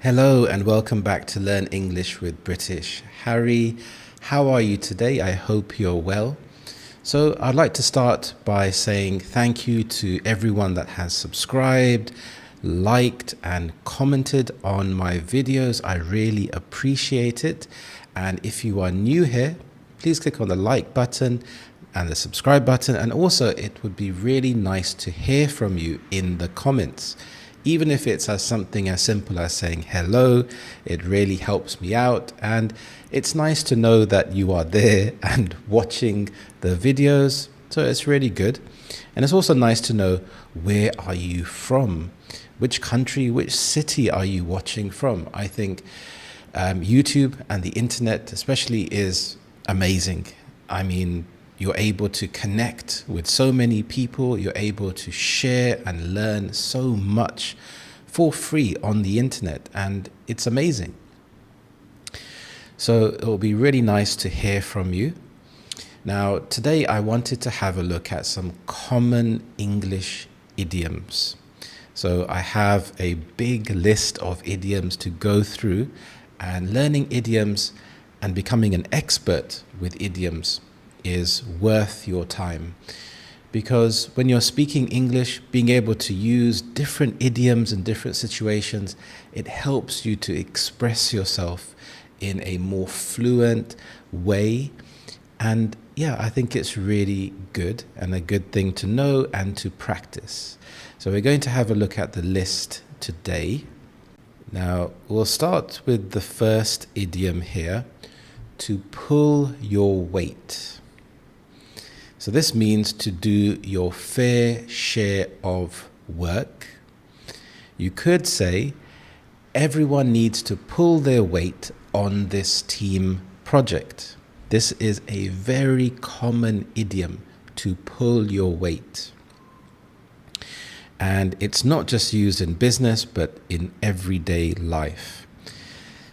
Hello and welcome back to Learn English with British Harry. How are you today? I hope you're well. So I'd like to start by saying thank you to everyone that has subscribed, liked and commented on my videos. I really appreciate it. And if you are new here, please click on the like button and the subscribe button. And also it would be really nice to hear from you in the comments. Even if it's something as simple as saying hello, it really helps me out. And it's nice to know that you are there and watching the videos. So it's really good. And it's also nice to know, where are you from? Which country, which city are you watching from? I think YouTube and the internet especially is amazing. I mean, you're able to connect with so many people. You're able to share and learn so much for free on the internet, and it's amazing. So it will be really nice to hear from you. Now, today I wanted to have a look at some common English idioms. So I have a big list of idioms to go through, and learning idioms and becoming an expert with idioms is worth your time, because when you're speaking English, being able to use different idioms in different situations, it helps you to express yourself in a more fluent way. And yeah, I think it's really good and a good thing to know and to practice. So we're going to have a look at the list today. Now we'll start with the first idiom here: to pull your weight. So this means to do your fair share of work. You could say everyone needs to pull their weight on this team project. This is a very common idiom, to pull your weight. And it's not just used in business, but in everyday life.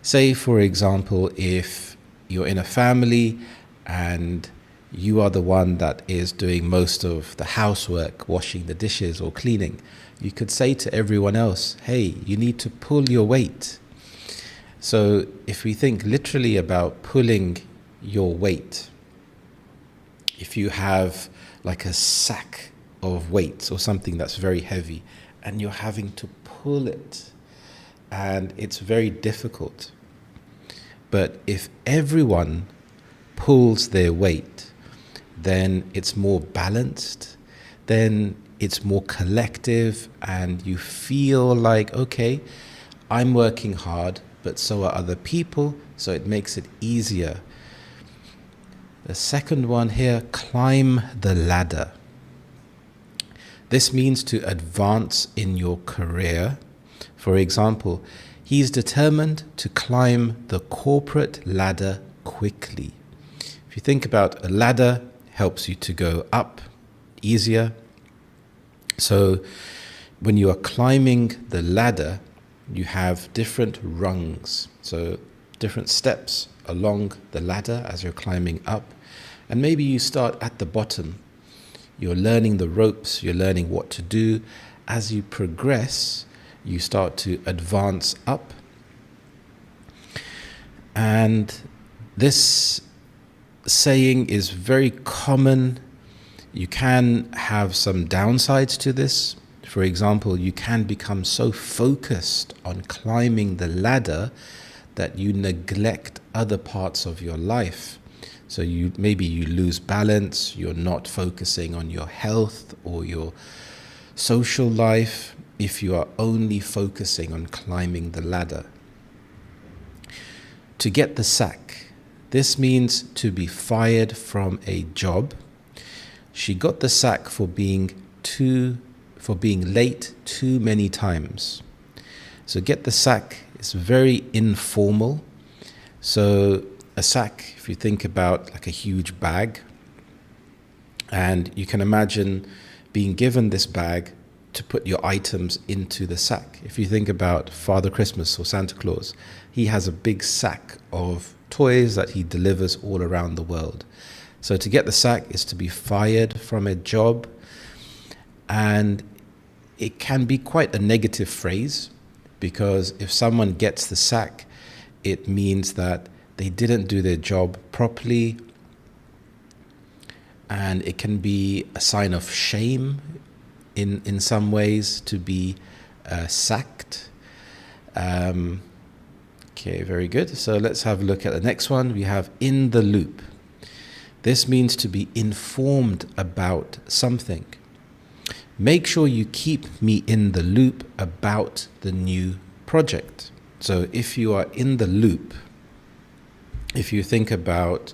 Say, for example, if you're in a family and you are the one that is doing most of the housework, washing the dishes or cleaning, you could say to everyone else, hey, you need to pull your weight. So if we think literally about pulling your weight, if you have like a sack of weights or something that's very heavy and you're having to pull it, and it's very difficult. But if everyone pulls their weight, then it's more balanced, then it's more collective, and you feel like, okay, I'm working hard, but so are other people, so it makes it easier. The second one here: climb the ladder. This means to advance in your career. For example, he's determined to climb the corporate ladder quickly. If you think about a ladder, helps you to go up easier. So when you are climbing the ladder, you have different rungs, so different steps along the ladder as you're climbing up. And maybe you start at the bottom. You're learning the ropes, you're learning what to do. As you progress, you start to advance up. And this saying is very common. You can have some downsides to this. For example, you can become so focused on climbing the ladder that you neglect other parts of your life. So maybe you lose balance, you're not focusing on your health or your social life if you are only focusing on climbing the ladder. To get the sack. This means to be fired from a job. She got the sack for being late too many times. So get the sack is very informal. So a sack, if you think about like a huge bag, and you can imagine being given this bag to put your items into the sack. If you think about Father Christmas or Santa Claus, he has a big sack of toys that he delivers all around the world. So to get the sack is to be fired from a job, and it can be quite a negative phrase because if someone gets the sack, it means that they didn't do their job properly, and it can be a sign of shame in some ways to be sacked. Okay, very good. So let's have a look at the next one. We have in the loop. This means to be informed about something. Make sure you keep me in the loop about the new project. So if you are in the loop, if you think about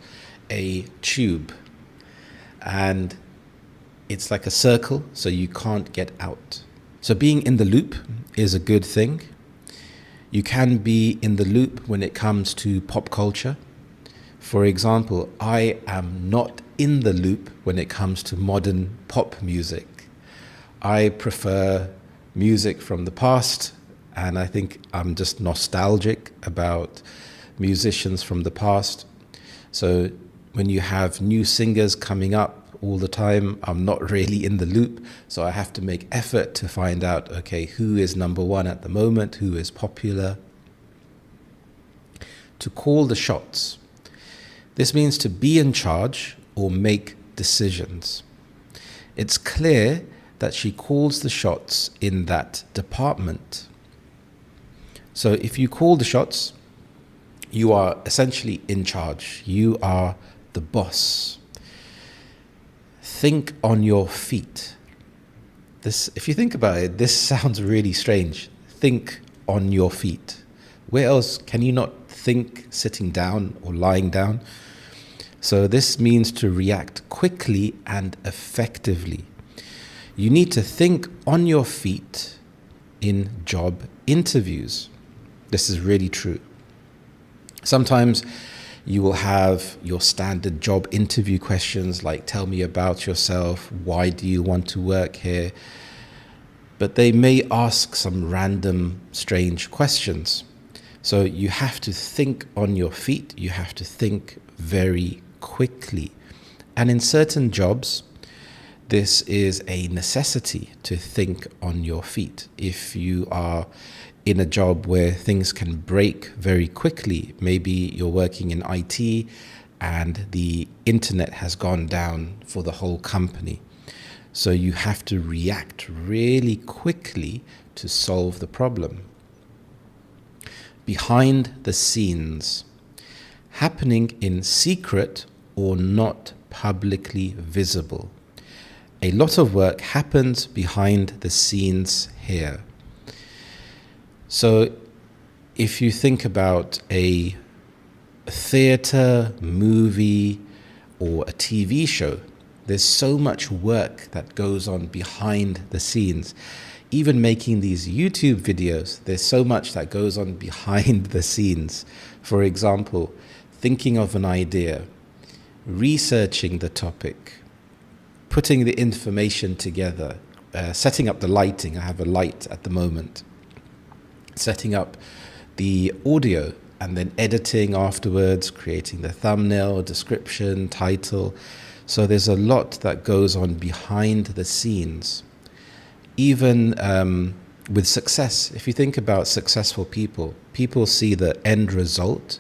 a tube and it's like a circle, so you can't get out. So being in the loop is a good thing. You can be in the loop when it comes to pop culture. For example, I am not in the loop when it comes to modern pop music. I prefer music from the past, and I think I'm just nostalgic about musicians from the past. So when you have new singers coming up all the time, I'm not really in the loop. So I have to make effort to find out, okay, who is number one at the moment, who is popular. To call the shots. This means to be in charge or make decisions. It's clear that she calls the shots in that department. So if you call the shots, you are essentially in charge. You are the boss. Think on your feet. This, if you think about it, this sounds really strange. Think on your feet. Where else can you not think sitting down or lying down? So this means to react quickly and effectively. You need to think on your feet in job interviews. This is really true. Sometimes you will have your standard job interview questions like, tell me about yourself, why do you want to work here? But they may ask some random, strange questions. So you have to think on your feet. You have to think very quickly. And in certain jobs, this is a necessity to think on your feet. If you are in a job where things can break very quickly, maybe you're working in IT and the internet has gone down for the whole company. So you have to react really quickly to solve the problem. Behind the scenes, happening in secret or not publicly visible. A lot of work happens behind the scenes here. So if you think about a theater, movie, or a TV show, there's so much work that goes on behind the scenes. Even making these YouTube videos, there's so much that goes on behind the scenes. For example, thinking of an idea, researching the topic, putting the information together, setting up the lighting. I have a light at the moment. Setting up the audio and then editing afterwards, creating the thumbnail, description, title. So there's a lot that goes on behind the scenes. Even with success, if you think about successful people, people see the end result,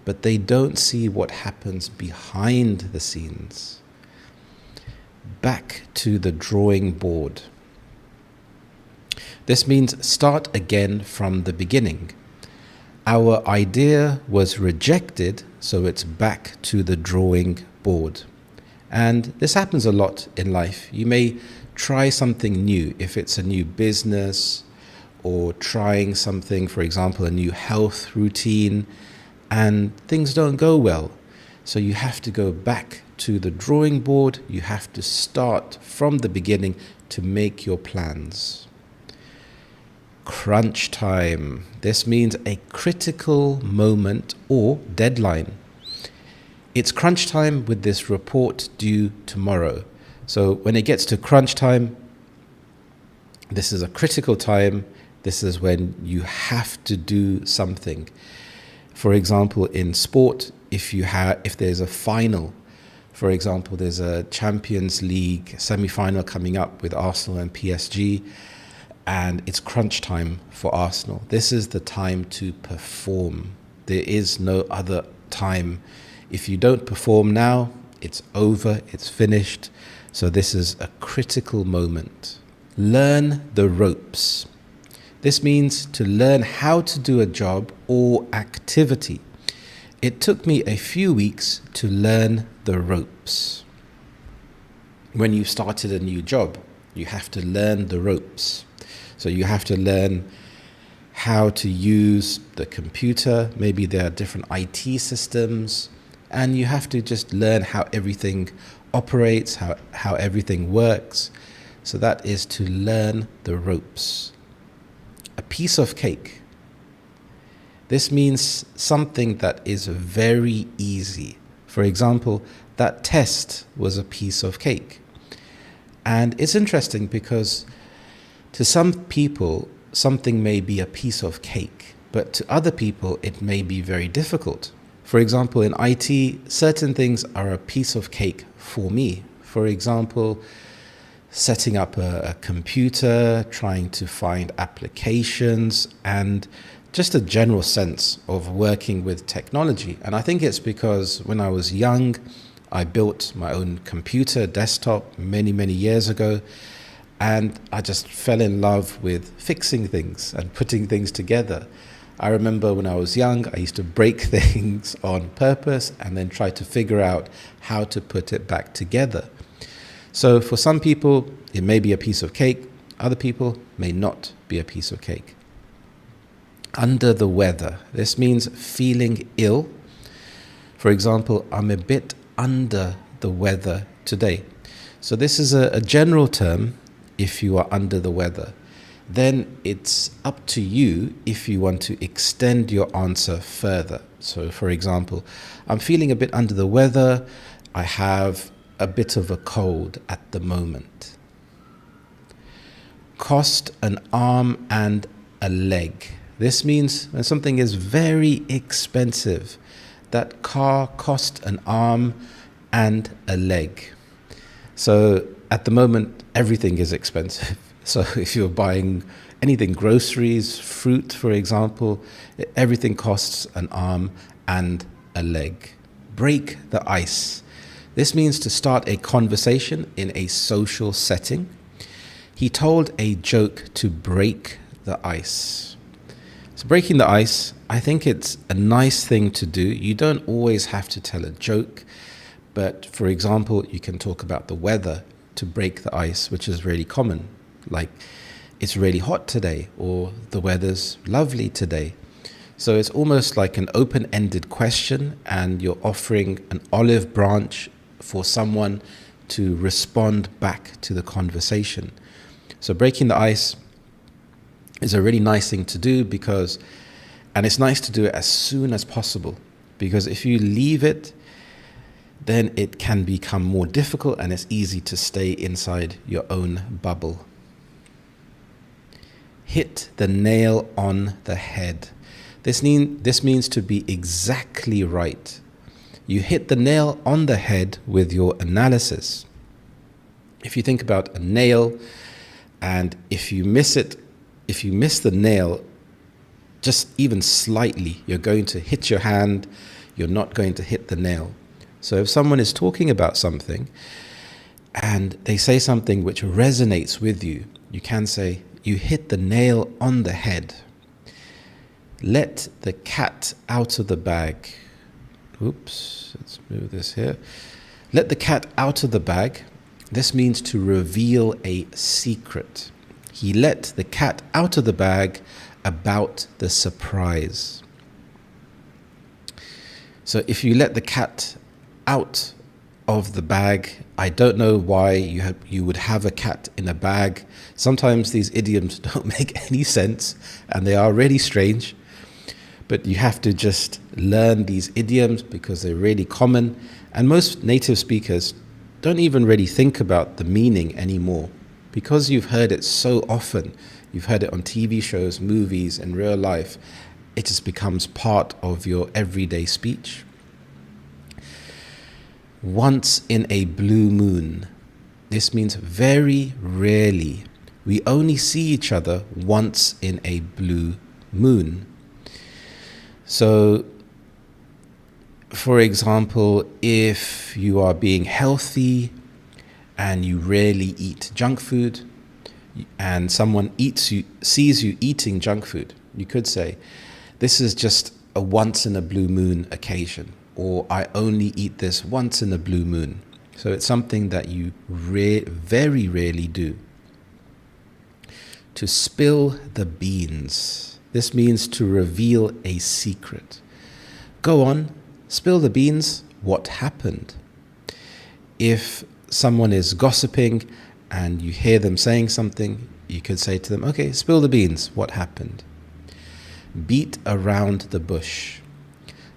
but they don't see what happens behind the scenes. Back to the drawing board. This means start again from the beginning. Our idea was rejected, so it's back to the drawing board. And this happens a lot in life. You may try something new, if it's a new business or trying something, for example, a new health routine, and things don't go well. So you have to go back to the drawing board. You have to start from the beginning to make your plans. Crunch time. This means a critical moment or deadline. It's crunch time with this report due tomorrow. So when it gets to crunch time, this is a critical time. This is when you have to do something. For example, in sport, if there's a final, for example, there's a Champions League semi-final coming up with Arsenal and PSG, and it's crunch time for Arsenal. This is the time to perform. There is no other time. If you don't perform now, it's over, it's finished. So this is a critical moment. Learn the ropes. This means to learn how to do a job or activity. It took me a few weeks to learn the ropes. When you started a new job, you have to learn the ropes. So you have to learn how to use the computer. Maybe there are different IT systems, and you have to just learn how everything operates, how everything works. So that is to learn the ropes. A piece of cake. This means something that is very easy. For example, that test was a piece of cake. And it's interesting because to some people, something may be a piece of cake, but to other people, it may be very difficult. For example, in IT, certain things are a piece of cake for me. For example, setting up a computer, trying to find applications, and just a general sense of working with technology. And I think it's because when I was young, I built my own computer desktop many years ago, and I just fell in love with fixing things and putting things together. I remember when I was young, I used to break things on purpose and then try to figure out how to put it back together. So for some people, it may be a piece of cake. Other people may not be a piece of cake. Under the weather. This means feeling ill. For example, I'm a bit under the weather today. So this is a general term if you are under the weather. Then it's up to you if you want to extend your answer further. So for example, I'm feeling a bit under the weather. I have a bit of a cold at the moment. Cost an arm and a leg. This means when something is very expensive. That car cost an arm and a leg. So at the moment, everything is expensive. So if you're buying anything, groceries, fruit, for example, everything costs an arm and a leg. Break the ice. This means to start a conversation in a social setting. He told a joke to break the ice. So breaking the ice, I think it's a nice thing to do. You don't always have to tell a joke, but for example, you can talk about the weather to break the ice, which is really common. Like, it's really hot today, or the weather's lovely today. So it's almost like an open-ended question, and you're offering an olive branch for someone to respond back to the conversation. So breaking the ice is a really nice thing to do and it's nice to do it as soon as possible, because if you leave it, then it can become more difficult and it's easy to stay inside your own bubble. Hit the nail on the head. This means to be exactly right. You hit the nail on the head with your analysis. If you think about a nail, and if you miss the nail just even slightly, you're going to hit your hand, you're not going to hit the nail. So if someone is talking about something and they say something which resonates with you, you can say, you hit the nail on the head. Let the cat out of the bag. Oops, let's move this here. Let the cat out of the bag. This means to reveal a secret. He let the cat out of the bag about the surprise. So if you let the cat out of the bag, I don't know why you would have a cat in a bag. Sometimes these idioms don't make any sense and they are really strange, but you have to just learn these idioms because they're really common, and most native speakers don't even really think about the meaning anymore because you've heard it so often. You've heard it on TV shows, movies, in real life. It just becomes part of your everyday speech. Once in a blue moon. This means very rarely. We only see each other once in a blue moon. So, for example, if you are being healthy and you rarely eat junk food, and someone sees you eating junk food, you could say, this is just a once in a blue moon occasion, or I only eat this once in a blue moon. So it's something that you very rarely do. To spill the beans. This means to reveal a secret. Go on, spill the beans. What happened? If someone is gossiping and you hear them saying something, you could say to them, okay, spill the beans. What happened? Beat around the bush.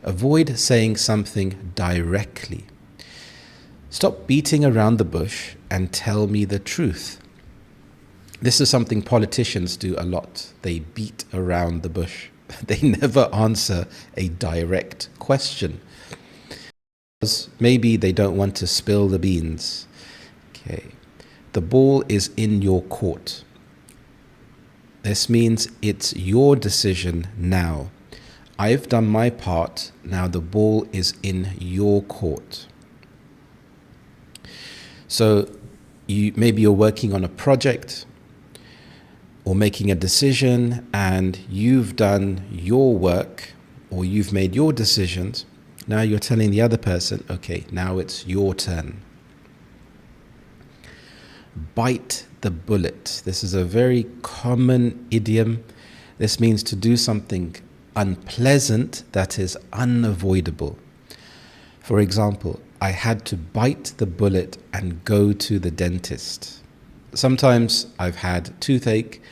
Avoid saying something directly. Stop beating around the bush and tell me the truth. This is something politicians do a lot. They beat around the bush. They never answer a direct question. Maybe they don't want to spill the beans. Okay. The ball is in your court. This means it's your decision now. I've done my part. Now the ball is in your court. So maybe you're working on a project or making a decision, and you've done your work or you've made your decisions. Now you're telling the other person, okay, now it's your turn. Bite the bullet. This is a very common idiom. This means to do something unpleasant that is unavoidable. For example, I had to bite the bullet and go to the dentist. Sometimes I've had toothache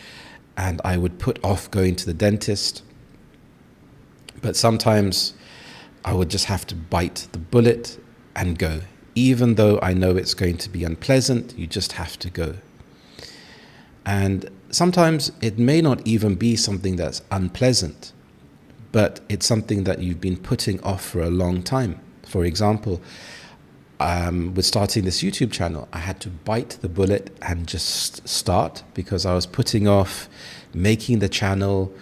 and I would put off going to the dentist, but sometimes I would just have to bite the bullet and go. Even though I know it's going to be unpleasant, you just have to go. And sometimes it may not even be something that's unpleasant, but it's something that you've been putting off for a long time. For example, with starting this YouTube channel, I had to bite the bullet and just start because I was putting off making the channel.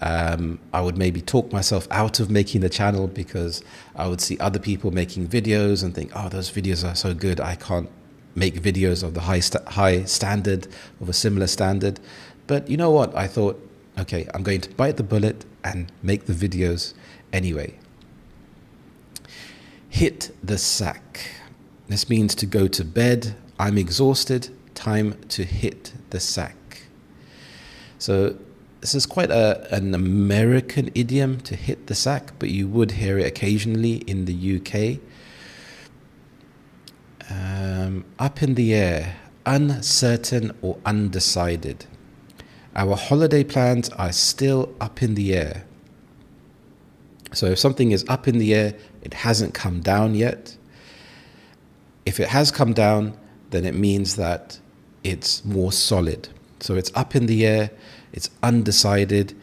I would maybe talk myself out of making the channel because I would see other people making videos and think, oh, those videos are so good. I can't make videos of the high standard, of a similar standard. But you know what? I thought, okay, I'm going to bite the bullet and make the videos anyway. Hit the sack. This means to go to bed. I'm exhausted. Time to hit the sack. So this is quite an American idiom, to hit the sack, but you would hear it occasionally in the UK. Up in the air, uncertain or undecided. Our holiday plans are still up in the air. So if something is up in the air, it hasn't come down yet. If it has come down, then it means that it's more solid. So it's up in the air, it's undecided.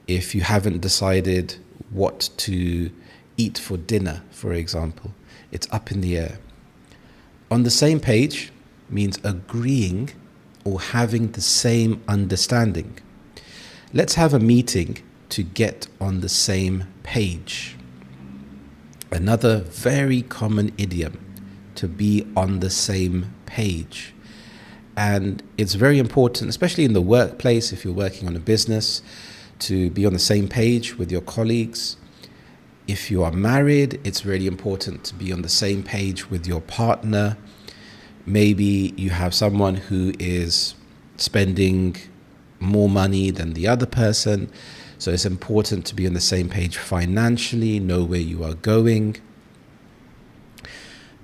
If you haven't decided what to eat for dinner, for example, it's up in the air. On the same page means agreeing or having the same understanding. Let's have a meeting to get on the same page. Another very common idiom, to be on the same page. And it's very important, especially in the workplace, if you're working on a business, to be on the same page with your colleagues. If you are married, it's really important to be on the same page with your partner. Maybe you have someone who is spending more money than the other person. So it's important to be on the same page financially, know where you are going.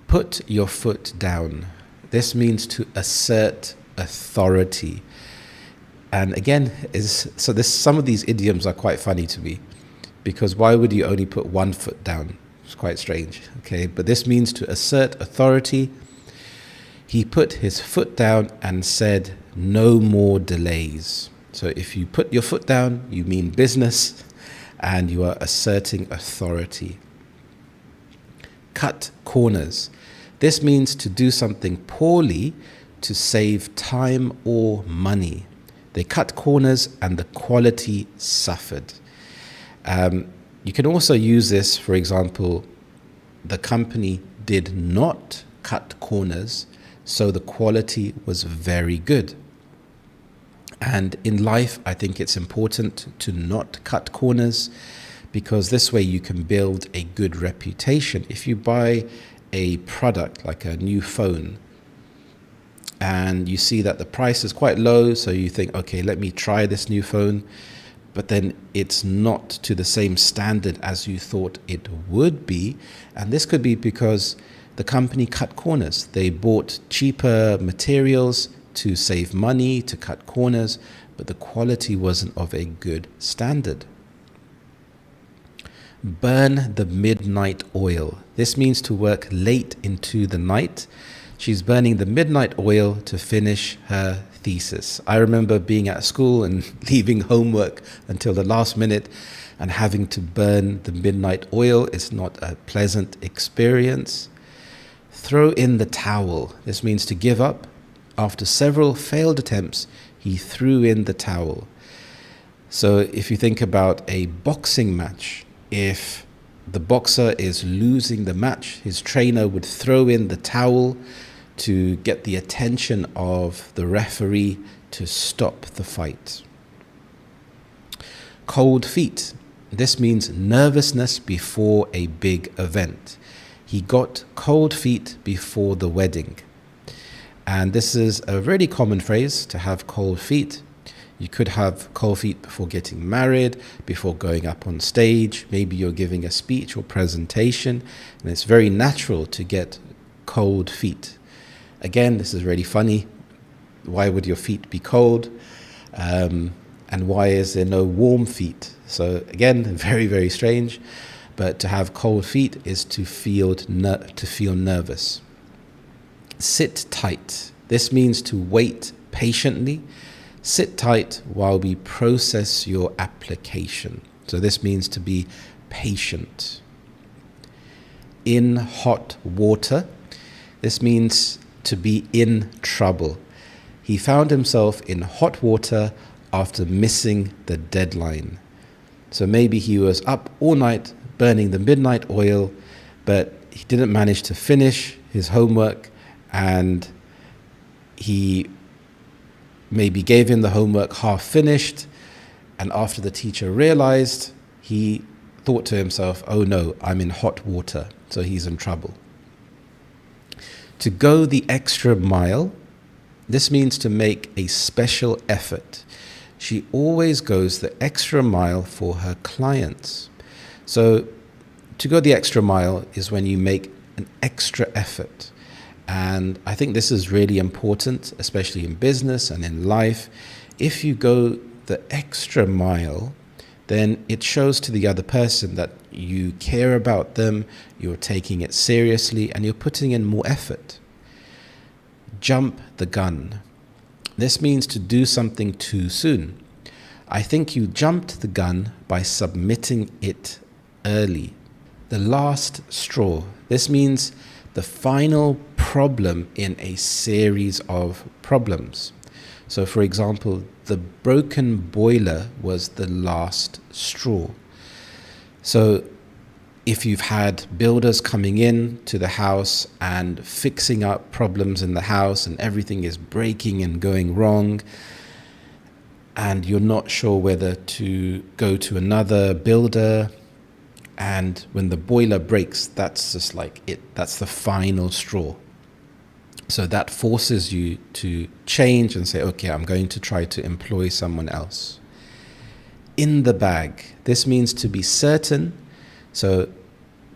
Put your foot down. This means to assert authority. And again, some of these idioms are quite funny to me, because why would you only put one foot down? It's quite strange. Okay, but this means to assert authority. He put his foot down and said, no more delays. So if you put your foot down, you mean business and you are asserting authority. Cut corners. This means to do something poorly to save time or money. They cut corners and the quality suffered. You can also use this, for example, the company did not cut corners, so the quality was very good. And in life, I think it's important to not cut corners, because this way you can build a good reputation. If you buy a product like a new phone and you see that the price is quite low, so you think, okay, let me try this new phone, but then it's not to the same standard as you thought it would be. And this could be because the company cut corners. They bought cheaper materials to save money, to cut corners, but the quality wasn't of a good standard. Burn the midnight oil. This means to work late into the night. She's burning the midnight oil to finish her thesis. I remember being at school and leaving homework until the last minute and having to burn the midnight oil. It's not a pleasant experience. Throw in the towel. This means to give up. After several failed attempts, he threw in the towel. So if you think about a boxing match, if the boxer is losing the match, his trainer would throw in the towel to get the attention of the referee to stop the fight. Cold feet. This means nervousness before a big event. He got cold feet before the wedding. And this is a really common phrase, to have cold feet. You could have cold feet before getting married, before going up on stage. Maybe you're giving a speech or presentation, and it's very natural to get cold feet. Again, this is really funny. Why would your feet be cold? And why is there no warm feet? So again, very, very strange. But to have cold feet is to feel nervous. Sit tight. This means to wait patiently. Sit tight while we process your application. So this means to be patient. In hot water. This means to be in trouble. He found himself in hot water after missing the deadline. So maybe he was up all night burning the midnight oil, but he didn't manage to finish his homework, and he maybe gave in the homework half finished, and after the teacher realized, he thought to himself, oh no, I'm in hot water, so he's in trouble. To go the extra mile, this means to make a special effort. She always goes the extra mile for her clients. So to go the extra mile is when you make an extra effort. And I think this is really important, especially in business and in life. If you go the extra mile, then it shows to the other person that you care about them, you're taking it seriously, and you're putting in more effort. Jump the gun. This means to do something too soon. I think you jumped the gun by submitting it early. The last straw. This means the final problem in a series of problems. So for example, the broken boiler was the last straw. So if you've had builders coming in to the house and fixing up problems in the house and everything is breaking and going wrong, and you're not sure whether to go to another builder, and when the boiler breaks, that's just like it. That's the final straw. So that forces you to change and say, okay, I'm going to try to employ someone else. In the bag. This means to be certain. So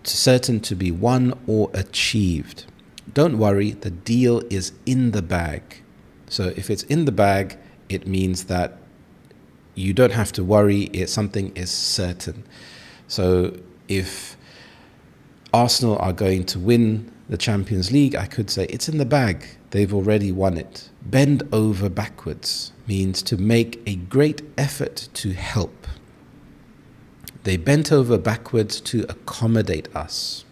certain to be won or achieved. Don't worry, the deal is in the bag. So if it's in the bag, it means that you don't have to worry, something is certain. So if Arsenal are going to win the Champions League, I could say it's in the bag. They've already won it. Bend over backwards means to make a great effort to help. They bent over backwards to accommodate us.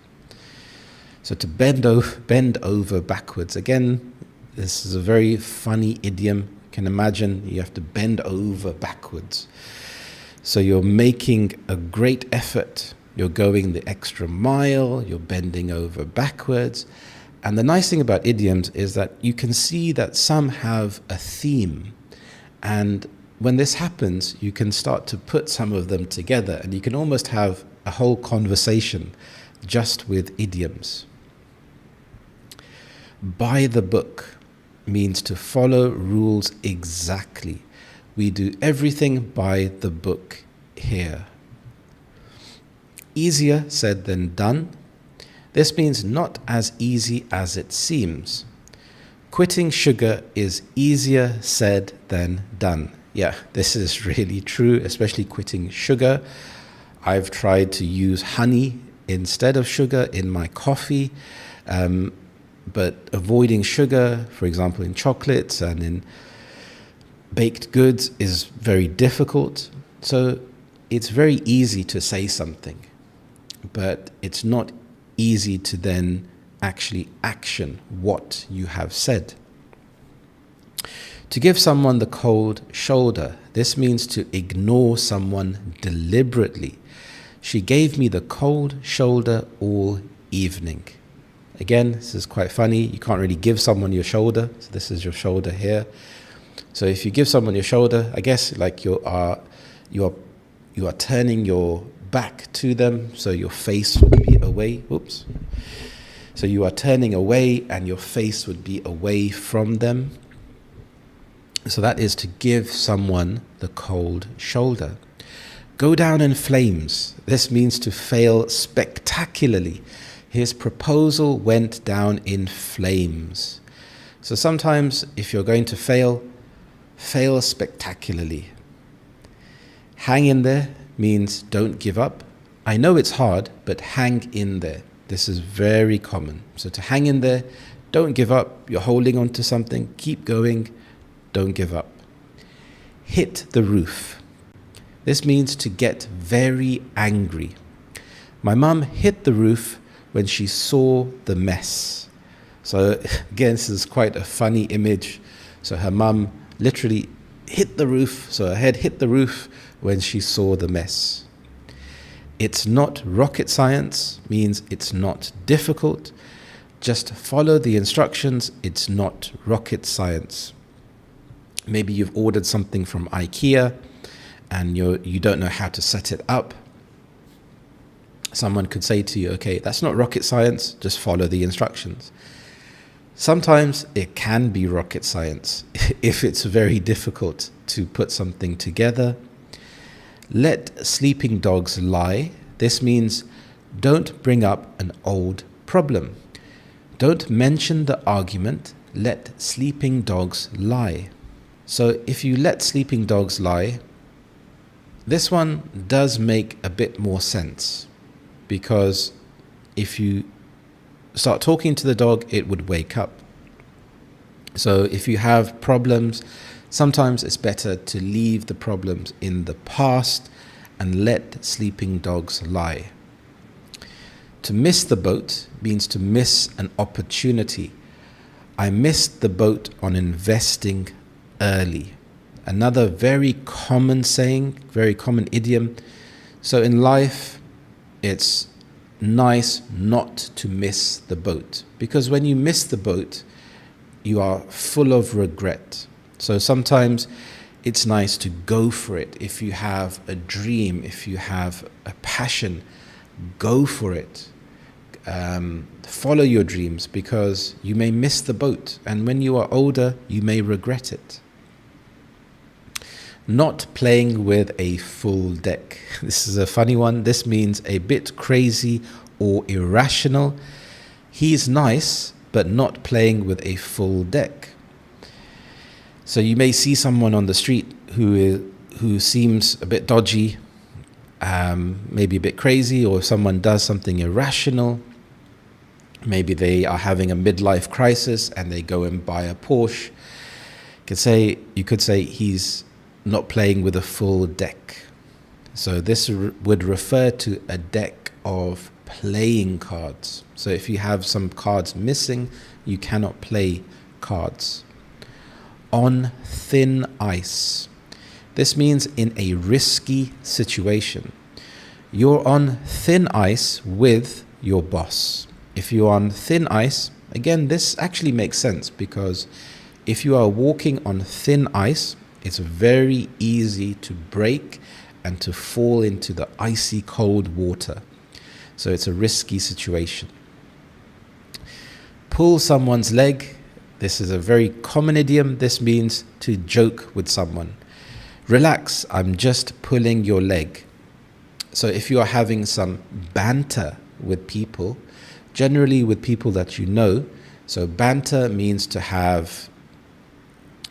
So to bend over backwards, again, This is a very funny idiom. You can imagine you have to bend over backwards. So you're making a great effort. You're going the extra mile. You're bending over backwards. And the nice thing about idioms is that you can see that some have a theme. And when this happens, you can start to put some of them together, and you can almost have a whole conversation just with idioms. By the book means to follow rules exactly. We do everything by the book here. Easier said than done. This means not as easy as it seems. Quitting sugar is easier said than done. Yeah, this is really true, especially quitting sugar. I've tried to use honey instead of sugar in my coffee, but avoiding sugar, for example, in chocolates and in baked goods is very difficult. So it's very easy to say something, but it's not easy to then actually action what you have said. To give someone the cold shoulder, this means to ignore someone deliberately. She gave me the cold shoulder all evening. Again, this is quite funny. You can't really give someone your shoulder. So this is your shoulder here. So if you give someone your shoulder, I guess like you are turning your back to them, so your face would be away. Oops. So you are turning away and your face would be away from them. So that is to give someone the cold shoulder. Go down in flames. This means to fail spectacularly. His proposal went down in flames. So sometimes if you're going to fail spectacularly. Hang in there means don't give up. I know it's hard, but hang in there. This is very common. So to hang in there, don't give up. You're holding on to something. Keep going. Don't give up. Hit the roof. This means to get very angry. My mum hit the roof when she saw the mess. So again, this is quite a funny image. So her mum literally hit the roof. So her head hit the roof when she saw the mess. It's not rocket science means it's not difficult. Just follow the instructions. It's not rocket science. Maybe you've ordered something from IKEA and you don't know how to set it up. Someone could say to you, okay, that's not rocket science, just follow the instructions. Sometimes it can be rocket science if it's very difficult to put something together. Let sleeping dogs lie. This means don't bring up an old problem. Don't mention the argument. Let sleeping dogs lie. So if you let sleeping dogs lie, this one does make a bit more sense, because if you start talking to the dog, it would wake up. So if you have problems, sometimes it's better to leave the problems in the past and let sleeping dogs lie. To miss the boat means to miss an opportunity. I missed the boat on investing early. Another very common saying, very common idiom. So in life, it's nice not to miss the boat, because when you miss the boat, you are full of regret. So sometimes it's nice to go for it. If you have a dream, if you have a passion, go for it. Follow your dreams, because you may miss the boat, and when you are older, you may regret it. Not playing with a full deck. This is a funny one. This means a bit crazy or irrational. He's nice, but not playing with a full deck. So you may see someone on the street who seems a bit dodgy, maybe a bit crazy, or someone does something irrational. Maybe they are having a midlife crisis and they go and buy a Porsche. You could say he's not playing with a full deck. So this would refer to a deck of playing cards. So if you have some cards missing, you cannot play cards. On thin ice. This means in a risky situation. You're on thin ice with your boss. If you're on thin ice, again, this actually makes sense because if you are walking on thin ice, it's very easy to break and to fall into the icy cold water. So it's a risky situation. Pull someone's leg. This is a very common idiom. This means to joke with someone. Relax, I'm just pulling your leg. So if you are having some banter with people, generally with people that you know, so banter means to have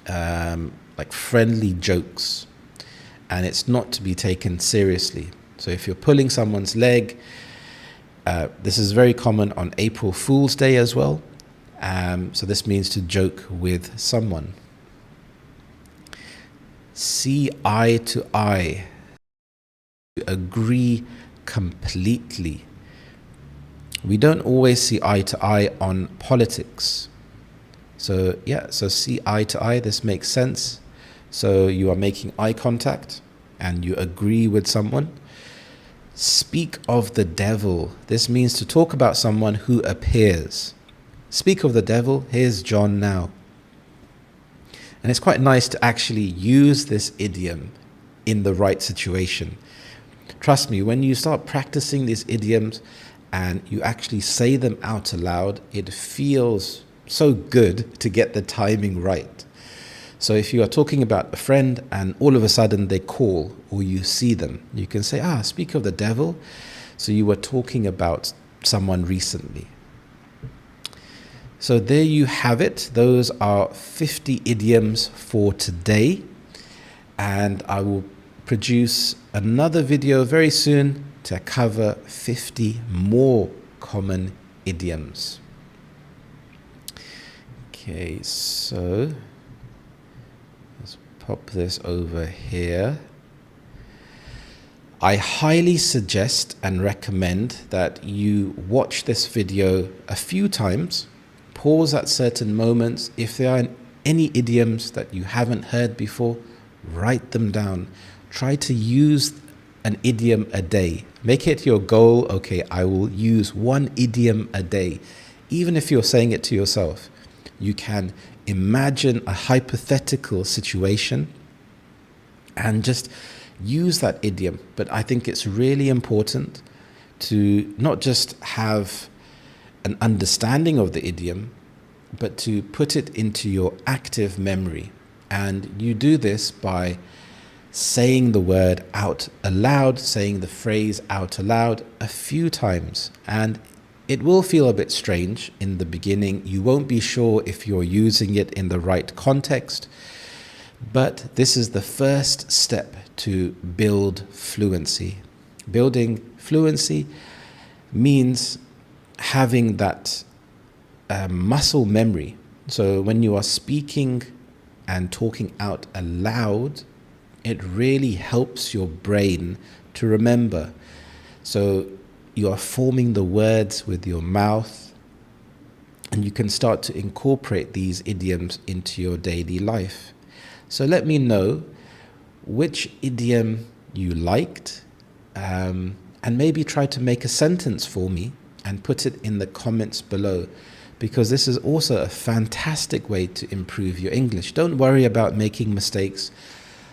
like friendly jokes, and it's not to be taken seriously. So if you're pulling someone's leg, this is very common on April Fool's Day as well. So this means to joke with someone. See eye to eye. Agree completely. We don't always see eye to eye on politics. So see eye to eye, this makes sense. So you are making eye contact and you agree with someone. Speak of the devil. This means to talk about someone who appears. Speak of the devil, here's John now. And it's quite nice to actually use this idiom in the right situation. Trust me, when you start practicing these idioms and you actually say them out aloud, it feels so good to get the timing right. So if you are talking about a friend and all of a sudden they call or you see them, you can say, speak of the devil. So you were talking about someone recently. So there you have it. Those are 50 idioms for today. And I will produce another video very soon to cover 50 more common idioms. Okay, so let's pop this over here. I highly suggest and recommend that you watch this video a few times, pause at certain moments. If there are any idioms that you haven't heard before, write them down. Try to use an idiom a day. Make it your goal. Okay, I will use one idiom a day. Even if you're saying it to yourself, you can imagine a hypothetical situation and just use that idiom. But I think it's really important to not just have an understanding of the idiom, but to put it into your active memory. And you do this by saying the word out aloud, saying the phrase out aloud a few times. And it will feel a bit strange in the beginning. You won't be sure if you're using it in the right context. But this is the first step to build fluency. Building fluency means having that muscle memory. So when you are speaking and talking out aloud, it really helps your brain to remember. So you are forming the words with your mouth, and you can start to incorporate these idioms into your daily life. So let me know which idiom you liked, and maybe try to make a sentence for me and put it in the comments below, because this is also a fantastic way to improve your English. Don't worry about making mistakes.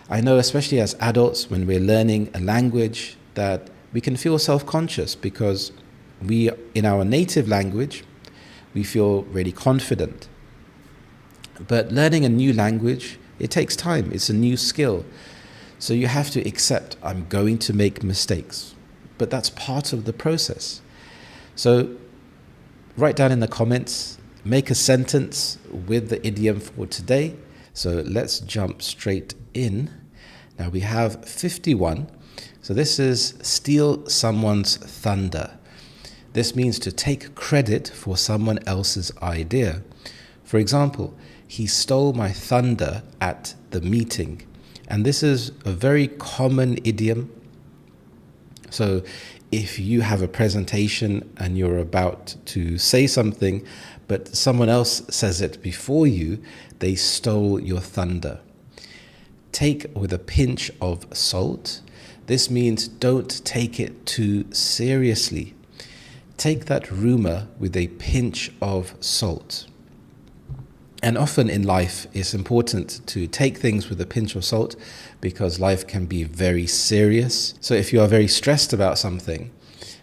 I know, especially as adults, when we're learning a language, that we can feel self-conscious because we, in our native language, we feel really confident. But learning a new language, it takes time. It's a new skill. So you have to accept, I'm going to make mistakes. But that's part of the process. So write down in the comments, make a sentence with the idiom for today. So let's jump straight in. Now we have 51. So this is steal someone's thunder. This means to take credit for someone else's idea. For example, he stole my thunder at the meeting. And this is a very common idiom. So if you have a presentation and you're about to say something, but someone else says it before you, they stole your thunder. Take with a pinch of salt. This means don't take it too seriously. Take that rumor with a pinch of salt. And often in life, it's important to take things with a pinch of salt because life can be very serious. So if you are very stressed about something,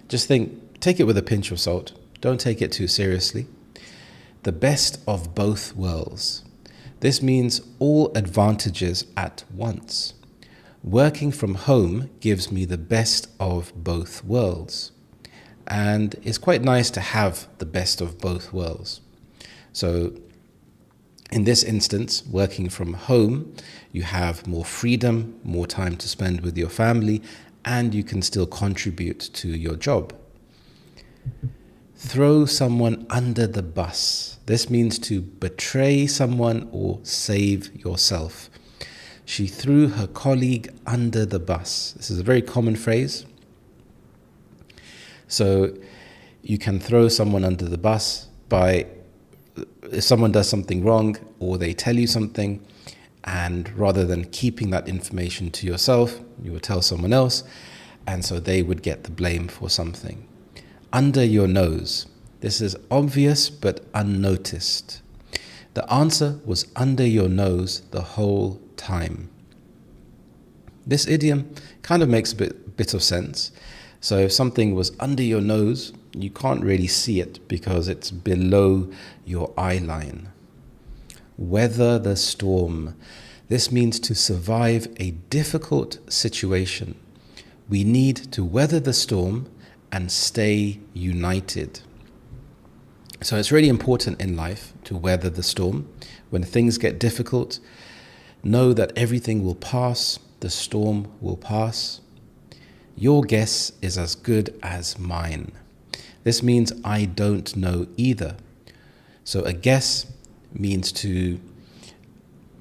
just take it with a pinch of salt. Don't take it too seriously. The best of both worlds. This means all advantages at once. Working from home gives me the best of both worlds. And it's quite nice to have the best of both worlds. So in this instance, working from home, you have more freedom, more time to spend with your family, and you can still contribute to your job. Throw someone under the bus. This means to betray someone or save yourself. She threw her colleague under the bus. This is a very common phrase. So you can throw someone under the bus by if someone does something wrong or they tell you something, and rather than keeping that information to yourself, you will tell someone else, and so they would get the blame for something. Under your nose. This is obvious but unnoticed. The answer was under your nose the whole time. This idiom kind of makes a bit of sense. So if something was under your nose, you can't really see it because it's below your eye line. Weather the storm. This means to survive a difficult situation. We need to weather the storm and stay united. So it's really important in life to weather the storm. When things get difficult, know that everything will pass, the storm will pass. Your guess is as good as mine. This means I don't know either. So a guess means to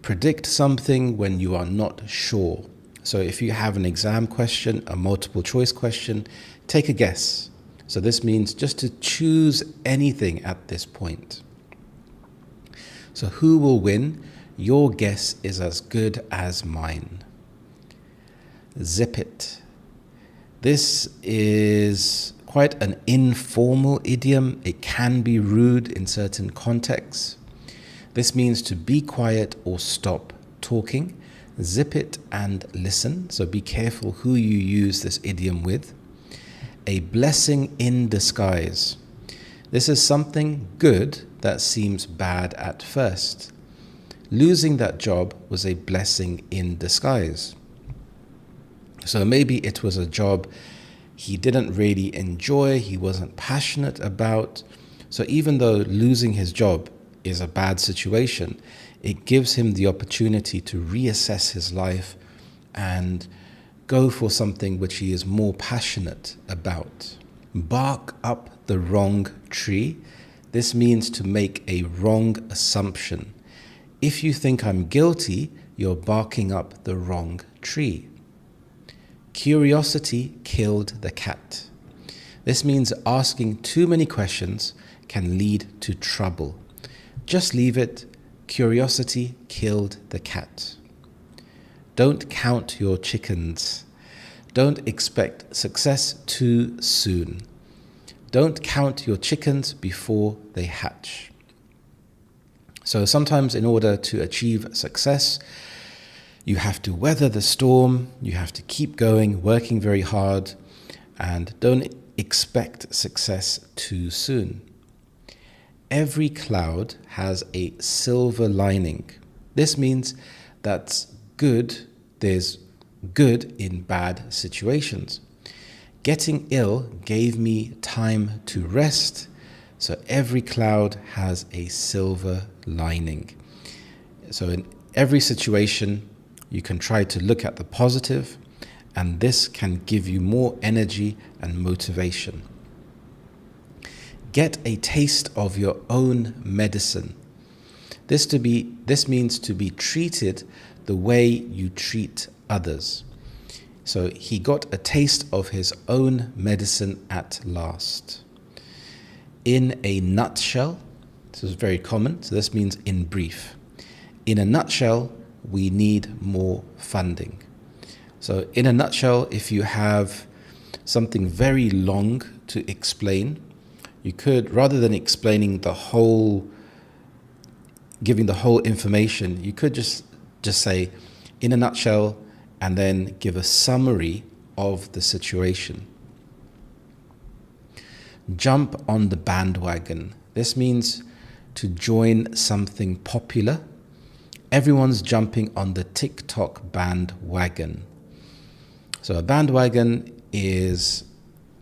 predict something when you are not sure. So if you have an exam question, a multiple choice question, take a guess. So this means just to choose anything at this point. So who will win? Your guess is as good as mine. Zip it. This is quite an informal idiom. It can be rude in certain contexts. This means to be quiet or stop talking. Zip it and listen. So be careful who you use this idiom with. A blessing in disguise. This is something good that seems bad at first. Losing that job was a blessing in disguise. So maybe it was a job he didn't really enjoy, he wasn't passionate about. So even though losing his job is a bad situation, it gives him the opportunity to reassess his life and go for something which he is more passionate about. Bark up the wrong tree. This means to make a wrong assumption. If you think I'm guilty, you're barking up the wrong tree. Curiosity killed the cat. This means asking too many questions can lead to trouble. Just leave it. Curiosity killed the cat. Don't count your chickens. Don't expect success too soon. Don't count your chickens before they hatch. So sometimes in order to achieve success, you have to weather the storm, you have to keep going, working very hard, and don't expect success too soon. Every cloud has a silver lining. This means that's good, there's good in bad situations. Getting ill gave me time to rest, so every cloud has a silver lining. So in every situation, you can try to look at the positive, and this can give you more energy and motivation. Get a taste of your own medicine. This means to be treated the way you treat others. So he got a taste of his own medicine at last. In a nutshell, this is very common, so this means in brief. In a nutshell, we need more funding. So in a nutshell, if you have something very long to explain, you could, rather than explaining the whole, giving the whole information, you could just say, in a nutshell, and then give a summary of the situation. Jump on the bandwagon. This means to join something popular. Everyone's jumping on the TikTok bandwagon. So a bandwagon is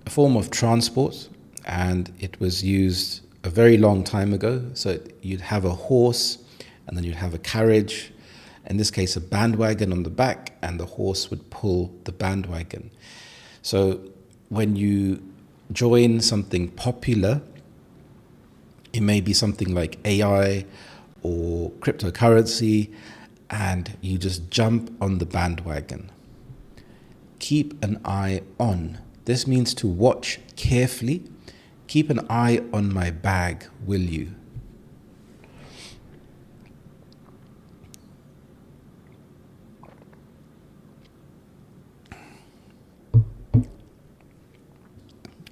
a form of transport, and it was used a very long time ago. So you'd have a horse, and then you'd have a carriage, in this case a bandwagon on the back, and the horse would pull the bandwagon. So when you join something popular, it may be something like AI or cryptocurrency, and you just jump on the bandwagon. Keep an eye on. This means to watch carefully. Keep an eye on my bag, will you?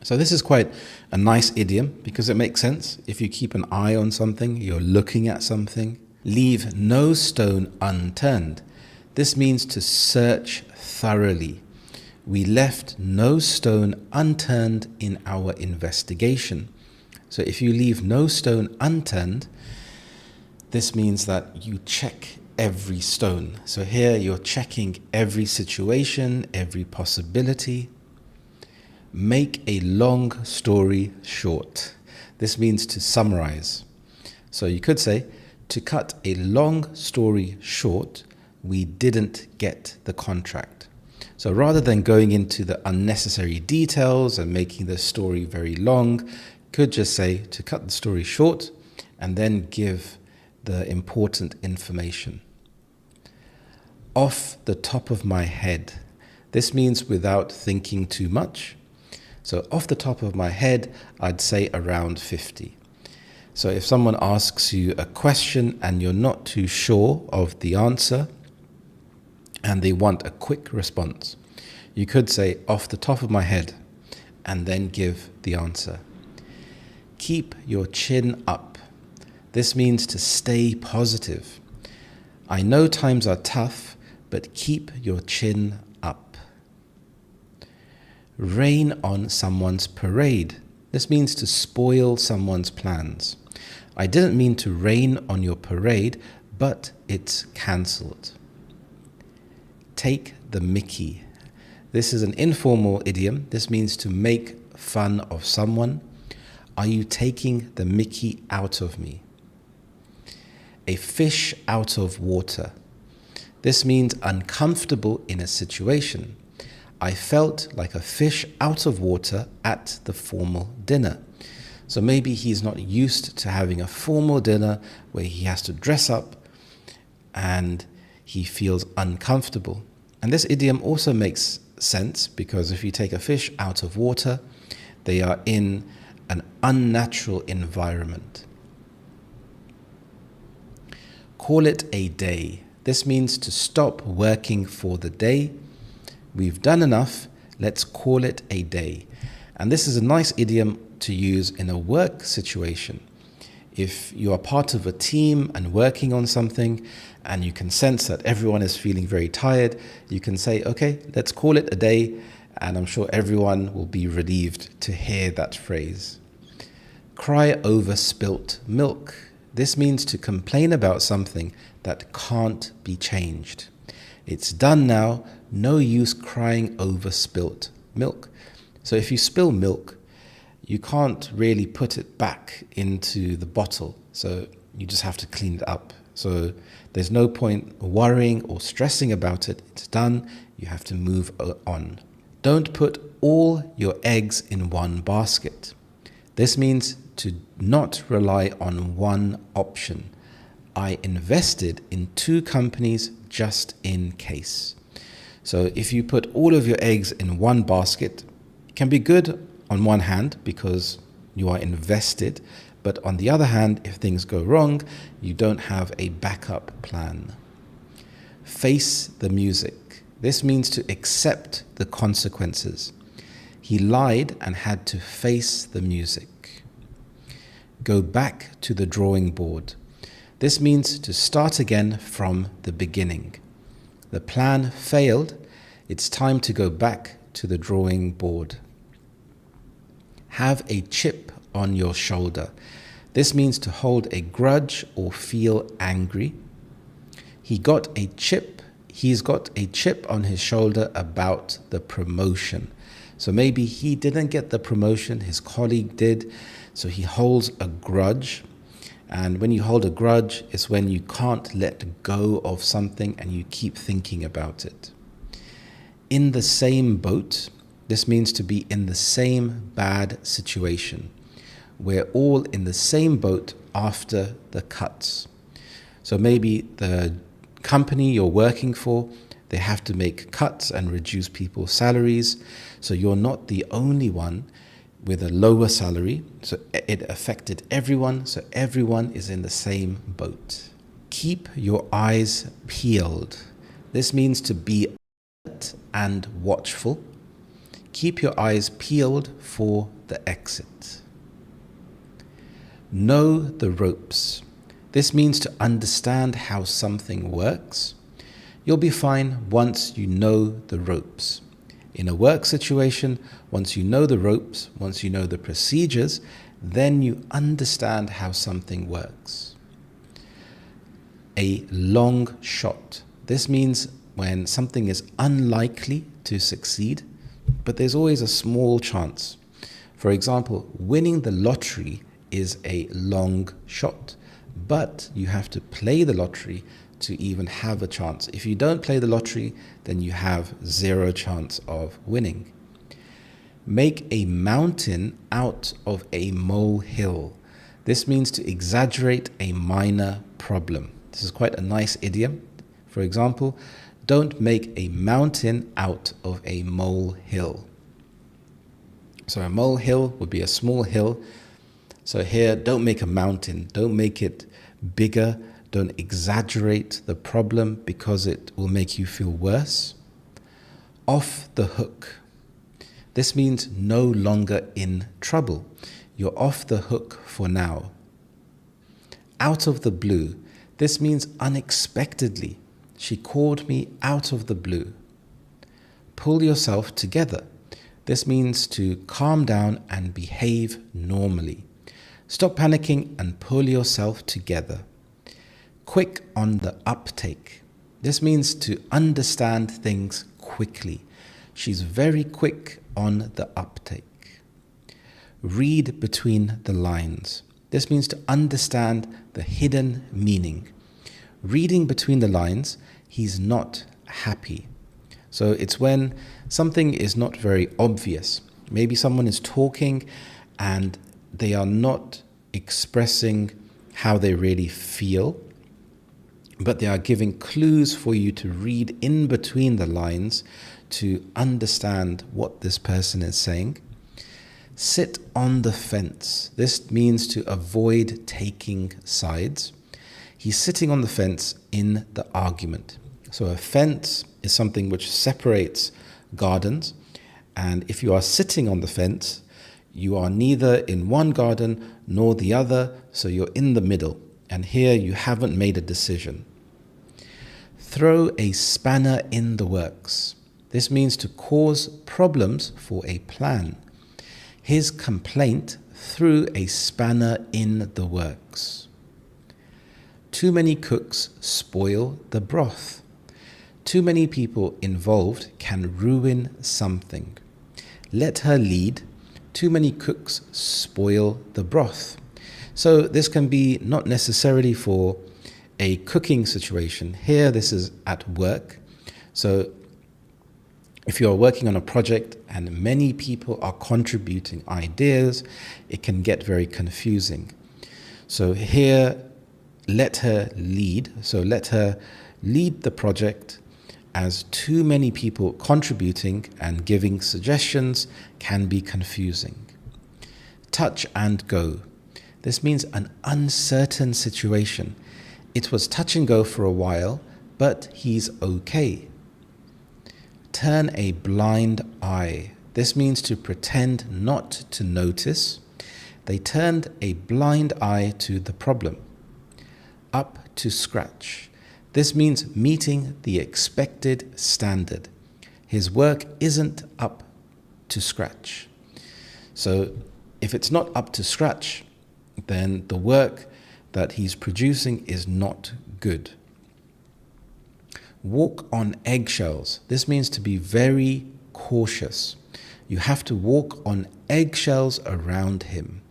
So this is quite a nice idiom because it makes sense. If you keep an eye on something, you're looking at something. Leave no stone unturned. This means to search thoroughly. We left no stone unturned in our investigation. So if you leave no stone unturned, this means that you check every stone. So here you're checking every situation, every possibility. Make a long story short. This means to summarize. So you could say, to cut a long story short, we didn't get the contract. So rather than going into the unnecessary details and making the story very long, could just say to cut the story short and then give the important information. Off the top of my head. This means without thinking too much. So off the top of my head, I'd say around 50. So if someone asks you a question and you're not too sure of the answer and they want a quick response, you could say off the top of my head and then give the answer. Keep your chin up. This means to stay positive. I know times are tough, but keep your chin up. Rain on someone's parade. This means to spoil someone's plans. I didn't mean to rain on your parade, but it's cancelled. Take the mickey. This is an informal idiom. This means to make fun of someone. Are you taking the mickey out of me? A fish out of water. This means uncomfortable in a situation. I felt like a fish out of water at the formal dinner. So maybe he's not used to having a formal dinner where he has to dress up and he feels uncomfortable. And this idiom also makes sense because if you take a fish out of water, they are in an unnatural environment. Call it a day. This means to stop working for the day. We've done enough, let's call it a day. And this is a nice idiom to use in a work situation. If you are part of a team and working on something and you can sense that everyone is feeling very tired, you can say, okay, let's call it a day, and I'm sure everyone will be relieved to hear that phrase. Cry over spilt milk. This means to complain about something that can't be changed. It's done now, no use crying over spilt milk. So if you spill milk, you can't really put it back into the bottle. So you just have to clean it up. So there's no point worrying or stressing about it. It's done. You have to move on. Don't put all your eggs in one basket. This means to not rely on one option. I invested in 2 companies just in case. So if you put all of your eggs in one basket, it can be good on one hand because you are invested, but on the other hand, if things go wrong, you don't have a backup plan. Face the music. This means to accept the consequences. He lied and had to face the music. Go back to the drawing board. This means to start again from the beginning. The plan failed. It's time to go back to the drawing board. Have a chip on your shoulder. This means to hold a grudge or feel angry. He's got a chip on his shoulder about the promotion. So maybe he didn't get the promotion, his colleague did, so he holds a grudge. And when you hold a grudge, it's when you can't let go of something and you keep thinking about it. In the same boat, this means to be in the same bad situation. We're all in the same boat after the cuts. So maybe the company you're working for, they have to make cuts and reduce people's salaries. So you're not the only one with a lower salary. So it affected everyone. So everyone is in the same boat. Keep your eyes peeled. This means to be alert and watchful. Keep your eyes peeled for the exit. Know the ropes. This means to understand how something works. You'll be fine once you know the ropes. In a work situation, once you know the ropes, once you know the procedures, then you understand how something works. A long shot. This means when something is unlikely to succeed, but there's always a small chance. For example, winning the lottery is a long shot, but you have to play the lottery to even have a chance. If you don't play the lottery, then you have zero chance of winning. Make a mountain out of a molehill. This means to exaggerate a minor problem. This is quite a nice idiom. For example, don't make a mountain out of a molehill. So a molehill would be a small hill. So here, don't make a mountain. Don't make it bigger. Don't exaggerate the problem because it will make you feel worse. Off the hook. This means no longer in trouble. You're off the hook for now. Out of the blue. This means unexpectedly. She called me out of the blue. Pull yourself together. This means to calm down and behave normally. Stop panicking and pull yourself together. Quick on the uptake. This means to understand things quickly. She's very quick on the uptake. Read between the lines. This means to understand the hidden meaning. Reading between the lines, he's not happy. So it's when something is not very obvious. Maybe someone is talking and they are not expressing how they really feel, but they are giving clues for you to read in between the lines to understand what this person is saying. Sit on the fence. This means to avoid taking sides. He's sitting on the fence in the argument. So a fence is something which separates gardens. And if you are sitting on the fence, you are neither in one garden nor the other, so you're in the middle. And here you haven't made a decision. Throw a spanner in the works. This means to cause problems for a plan. His complaint threw a spanner in the works. Too many cooks spoil the broth. Too many people involved can ruin something. Let her lead. Too many cooks spoil the broth. So this can be not necessarily for a cooking situation. Here, this is at work. So if you're working on a project and many people are contributing ideas, it can get very confusing. So here, let her lead. So let her lead the project as too many people contributing and giving suggestions can be confusing. Touch and go. This means an uncertain situation. It was touch and go for a while, but he's okay. Turn a blind eye. This means to pretend not to notice. They turned a blind eye to the problem. Up to scratch. This means meeting the expected standard. His work isn't up to scratch. So if it's not up to scratch, then the work that he's producing is not good. Walk on eggshells. This means to be very cautious. You have to walk on eggshells around him.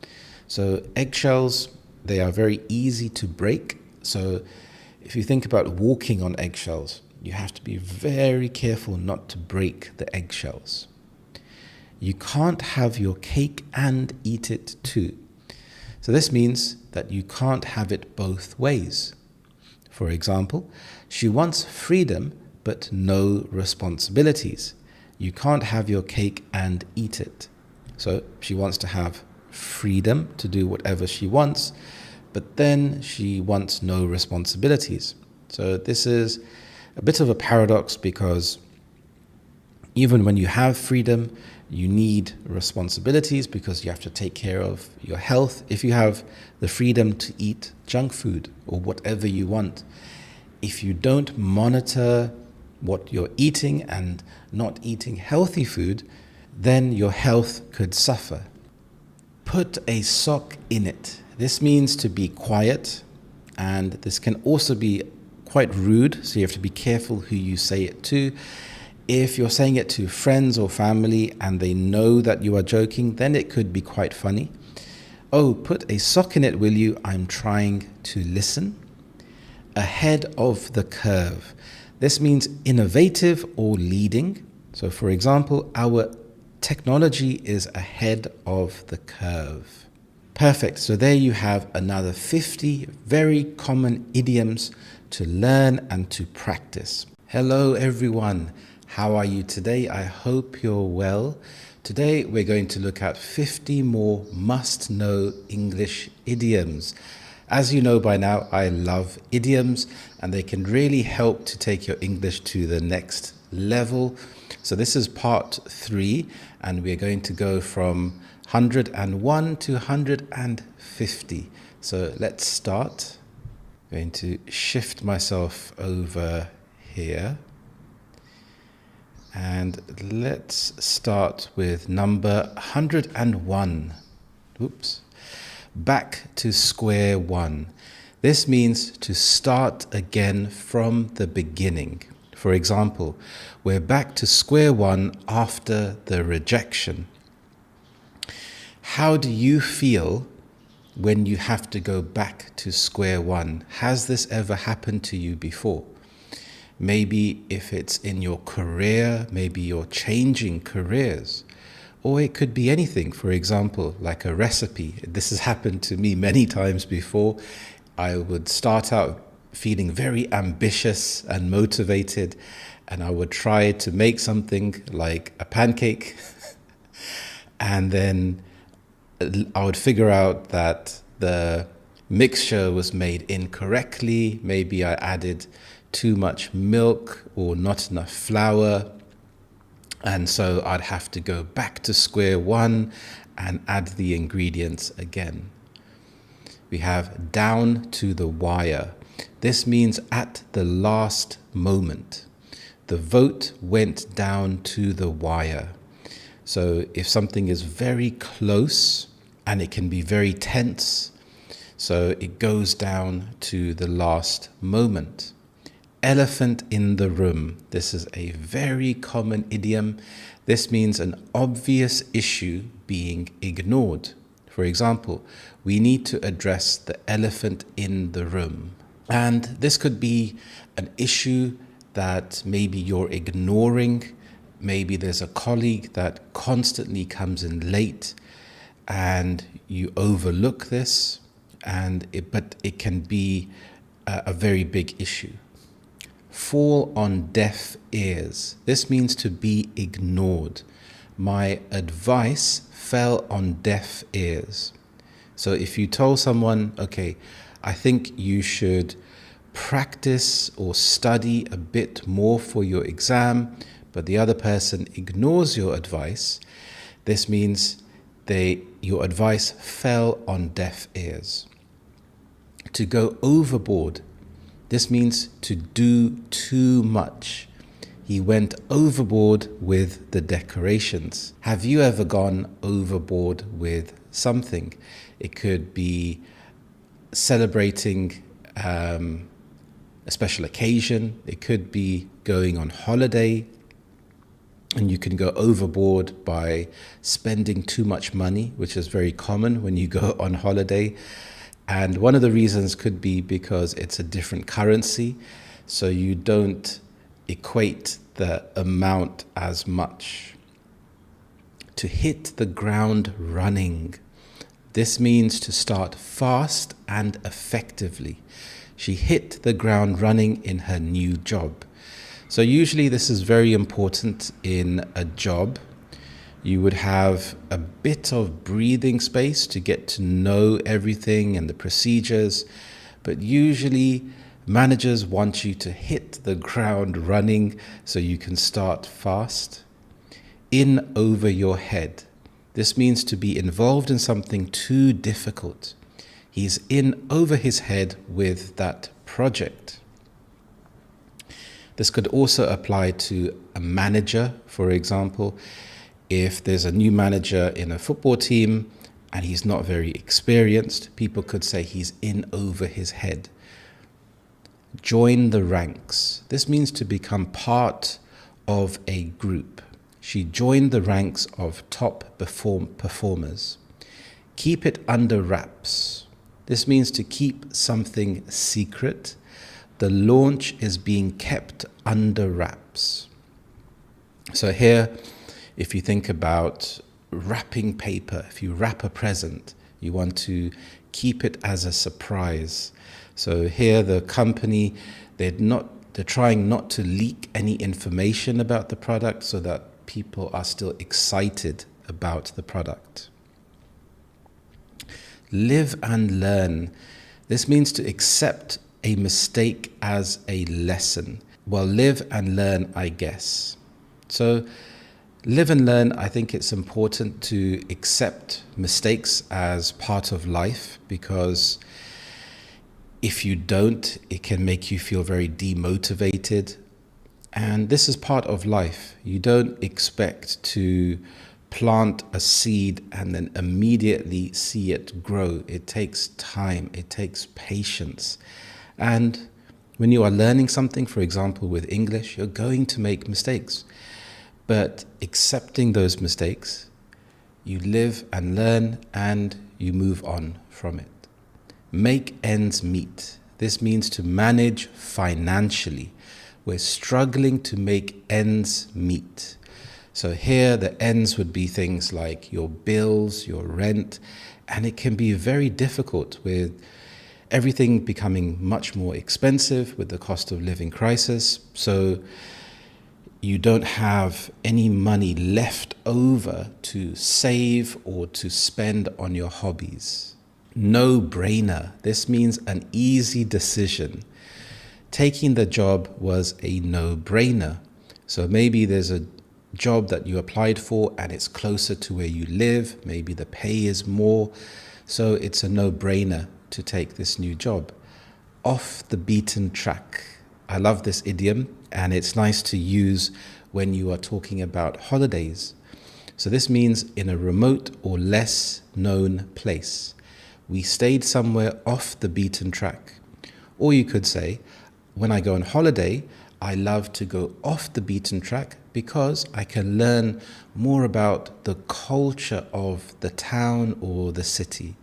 So eggshells, they are very easy to break. So if you think about walking on eggshells, you have to be very careful not to break the eggshells. You can't have your cake and eat it too. So this means that you can't have it both ways. For example, she wants freedom but no responsibilities. You can't have your cake and eat it. So she wants to have freedom to do whatever she wants, but then she wants no responsibilities. So this is a bit of a paradox, because even when you have freedom, you need responsibilities because you have to take care of your health. If you have the freedom to eat junk food or whatever you want, if you don't monitor what you're eating and not eating healthy food, then your health could suffer. Put a sock in it. This means to be quiet, and this can also be quite rude, so you have to be careful who you say it to. If you're saying it to friends or family and they know that you are joking, then it could be quite funny. Oh, put a sock in it, will you? I'm trying to listen. Ahead of the curve. This means innovative or leading. So for example, our technology is ahead of the curve. Perfect. So there you have another 50 very common idioms to learn and to practice. Hello everyone. How are you today? I hope you're well. Today we're going to look at 50 more must-know English idioms. As you know by now, I love idioms and they can really help to take your English to the next level. So this is part 3 and we're going to go from 101 to 150. So let's start. I'm going to shift myself over here. And let's start with number 101. Oops. Back to square one. This means to start again from the beginning. For example, we're back to square one after the rejection. How do you feel when you have to go back to square one? Has this ever happened to you before? Maybe if it's in your career, maybe you're changing careers. Or it could be anything, for example, like a recipe. This has happened to me many times before. I would start out feeling very ambitious and motivated, and I would try to make something like a pancake. And then I would figure out that the mixture was made incorrectly. Maybe I added too much milk or not enough flour. And so I'd have to go back to square one and add the ingredients again. We have down to the wire. This means at the last moment. The vote went down to the wire. So if something is very close and it can be very tense, so it goes down to the last moment. Elephant in the room. This is a very common idiom. This means an obvious issue being ignored. For example, we need to address the elephant in the room. And this could be an issue that maybe you're ignoring. Maybe there's a colleague that constantly comes in late and you overlook this, but it can be a very big issue. fall on deaf ears. This means to be ignored. My advice fell on deaf ears. So if you told someone, okay, I think you should practice or study a bit more for your exam, but the other person ignores your advice, this means your advice fell on deaf ears. To go overboard, this means to do too much. He went overboard with the decorations. Have you ever gone overboard with something? It could be celebrating a special occasion. It could be going on holiday, and you can go overboard by spending too much money, which is very common when you go on holiday. And one of the reasons could be because it's a different currency, so you don't equate the amount as much. To hit the ground running. This means to start fast and effectively. She hit the ground running in her new job. So usually this is very important in a job. You would have a bit of breathing space to get to know everything and the procedures, but usually managers want you to hit the ground running so you can start fast. In over your head. This means to be involved in something too difficult. He's in over his head with that project. This could also apply to a manager, for example. If there's a new manager in a football team and he's not very experienced, people could say he's in over his head. Join the ranks. This means to become part of a group. She joined the ranks of top performers. Keep it under wraps. This means to keep something secret. The launch is being kept under wraps. So here, if you think about wrapping paper, if you wrap a present, you want to keep it as a surprise. So here the company, they're trying not to leak any information about the product so that people are still excited about the product. Live and learn. This means to accept a mistake as a lesson. Well, live and learn, I guess. So live and learn, I think it's important to accept mistakes as part of life, because if you don't, it can make you feel very demotivated. And this is part of life. You don't expect to plant a seed and then immediately see it grow. It takes time, it takes patience. And when you are learning something, for example, with English, you're going to make mistakes. But accepting those mistakes, you live and learn and you move on from it. Make ends meet. This means to manage financially. We're struggling to make ends meet. So here the ends would be things like your bills, your rent, and it can be very difficult with everything becoming much more expensive with the cost of living crisis. So you don't have any money left over to save or to spend on your hobbies. No brainer. This means an easy decision. Taking the job was a no-brainer. So maybe there's a job that you applied for and it's closer to where you live. Maybe the pay is more. So it's a no-brainer to take this new job. Off the beaten track. I love this idiom, and it's nice to use when you are talking about holidays. So this means in a remote or less known place. We stayed somewhere off the beaten track. Or you could say, when I go on holiday, I love to go off the beaten track because I can learn more about the culture of the town or the city.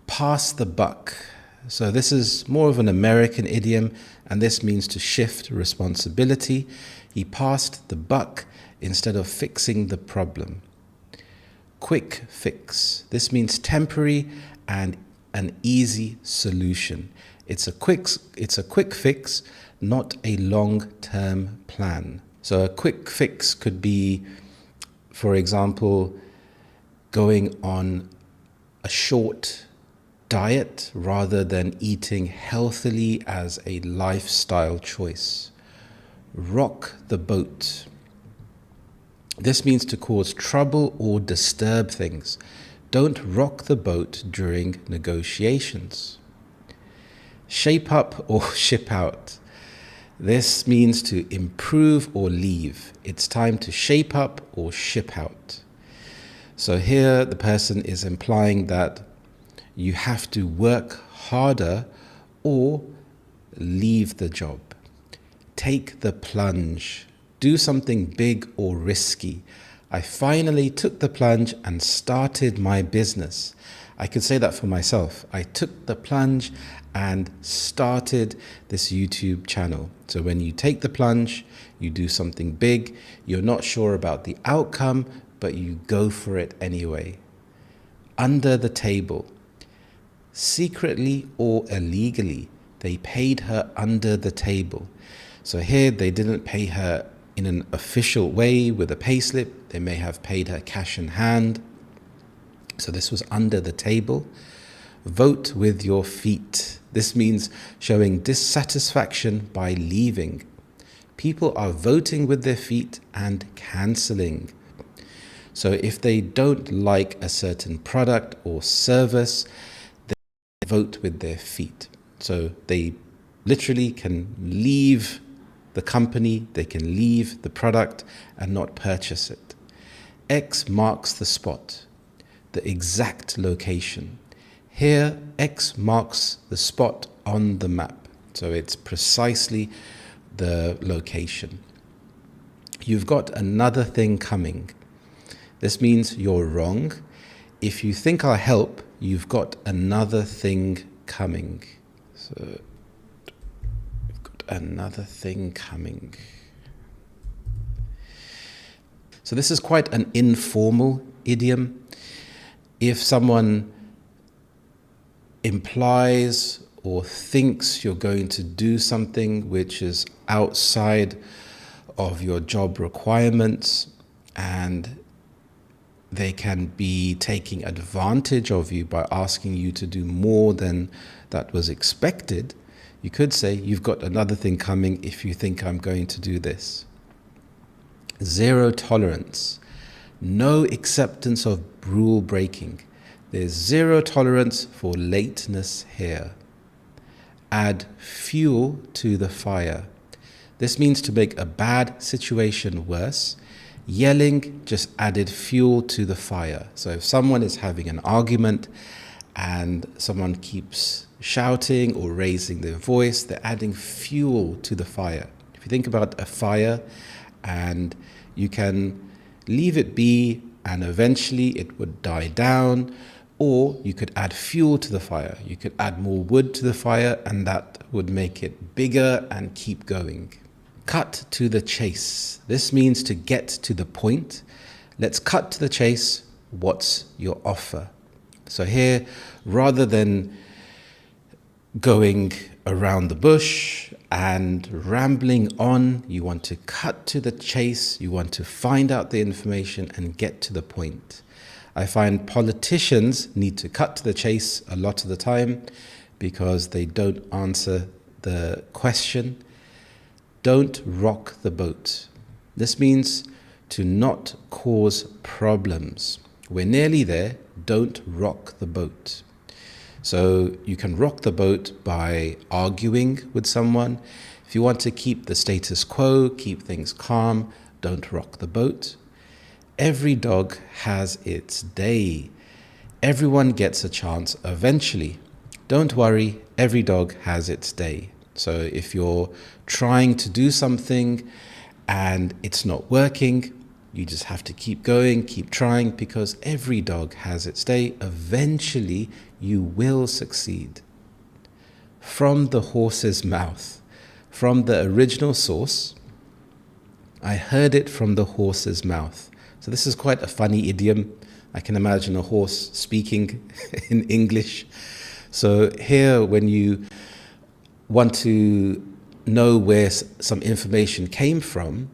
Pass the buck. So this is more of an American idiom, and this means to shift responsibility. He passed the buck instead of fixing the problem. Quick fix. This means temporary and an easy solution. It's a quick fix, not a long-term plan. So a quick fix could be, for example, going on a short diet rather than eating healthily as a lifestyle choice. Rock the boat. This means to cause trouble or disturb things. Don't rock the boat during negotiations. Shape up or ship out. This means to improve or leave. It's time to shape up or ship out. So here the person is implying that you have to work harder or leave the job. Take the plunge. Do something big or risky. I finally took the plunge and started my business. I could say that for myself. I took the plunge and started this YouTube channel. So when you take the plunge, you do something big. You're not sure about the outcome, but you go for it anyway. Under the table. Secretly or illegally, they paid her under the table. So here they didn't pay her in an official way with a payslip. They may have paid her cash in hand. So this was under the table. Vote with your feet. This means showing dissatisfaction by leaving. People are voting with their feet and cancelling. So if they don't like a certain product or service, they vote with their feet. So they literally can leave the company, they can leave the product and not purchase it. X marks the spot, the exact location. Here, X marks the spot on the map. So it's precisely the location. You've got another thing coming. This means you're wrong. If you think I'll help, you've got another thing coming. So another thing coming. So this is quite an informal idiom. If someone implies or thinks you're going to do something which is outside of your job requirements and they can be taking advantage of you by asking you to do more than that was expected, you could say, you've got another thing coming if you think I'm going to do this. Zero tolerance. No acceptance of rule breaking. There's zero tolerance for lateness here. Add fuel to the fire. This means to make a bad situation worse. Yelling just added fuel to the fire. So if someone is having an argument and someone keeps shouting or raising their voice, they're adding fuel to the fire. If you think about a fire and you can leave it be and eventually it would die down, or you could add fuel to the fire. You could add more wood to the fire and that would make it bigger and keep going. Cut to the chase. This means to get to the point. Let's cut to the chase. What's your offer? So here, rather than going around the bush and rambling on, you want to cut to the chase. You want to find out the information and get to the point. I find politicians need to cut to the chase a lot of the time because they don't answer the question. Don't rock the boat. This means to not cause problems. We're nearly there. Don't rock the boat. So you can rock the boat by arguing with someone. If you want to keep the status quo, keep things calm, don't rock the boat. Every dog has its day. Everyone gets a chance eventually. Don't worry, every dog has its day. So if you're trying to do something and it's not working, you just have to keep going, keep trying, because every dog has its day. Eventually, you will succeed. From the horse's mouth, from the original source, I heard it from the horse's mouth. So this is quite a funny idiom. I can imagine a horse speaking in English. So here, when you want to know where some information came from,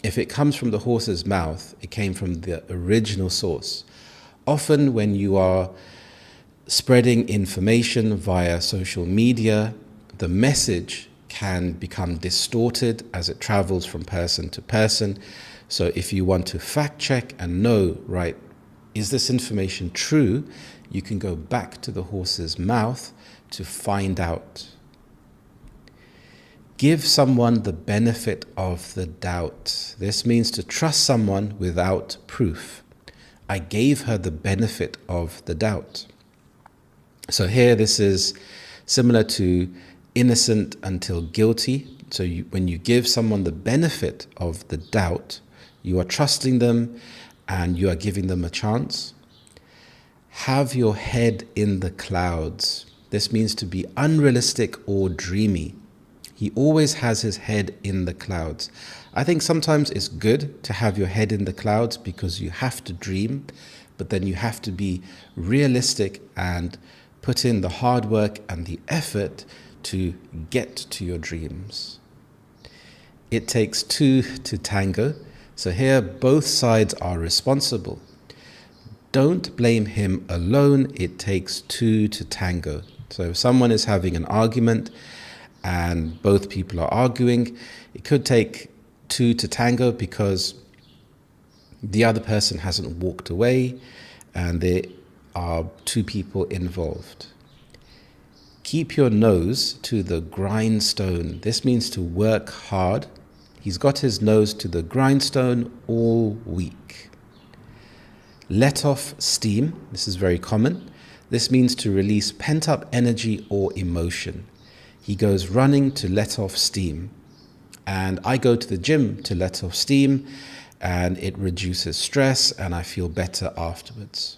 if it comes from the horse's mouth, it came from the original source. Often when you are spreading information via social media, the message can become distorted as it travels from person to person. So if you want to fact check and know, right, is this information true, you can go back to the horse's mouth to find out. Give someone the benefit of the doubt. This means to trust someone without proof. I gave her the benefit of the doubt. So here this is similar to innocent until guilty. So when you give someone the benefit of the doubt, you are trusting them and you are giving them a chance. Have your head in the clouds. This means to be unrealistic or dreamy. He always has his head in the clouds. I think sometimes it's good to have your head in the clouds because you have to dream, but then you have to be realistic and put in the hard work and the effort to get to your dreams. It takes two to tango. So here both sides are responsible. Don't blame him alone. It takes two to tango. So if someone is having an argument and both people are arguing, it could take two to tango because the other person hasn't walked away and there are two people involved. Keep your nose to the grindstone. This means to work hard. He's got his nose to the grindstone all week. Let off steam. This is very common. This means to release pent-up energy or emotion. He goes running to let off steam. And I go to the gym to let off steam, and it reduces stress and I feel better afterwards.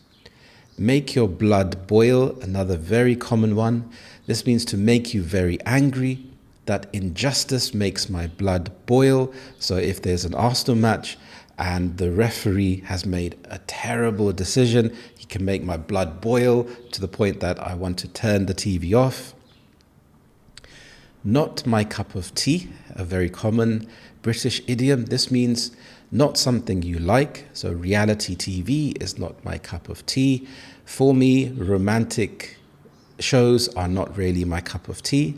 Make your blood boil, another very common one. This means to make you very angry. That injustice makes my blood boil. So if there's an Arsenal match and the referee has made a terrible decision, he can make my blood boil to the point that I want to turn the TV off. Not my cup of tea, a very common British idiom. This means not something you like. So reality TV is not my cup of tea. For me, romantic shows are not really my cup of tea.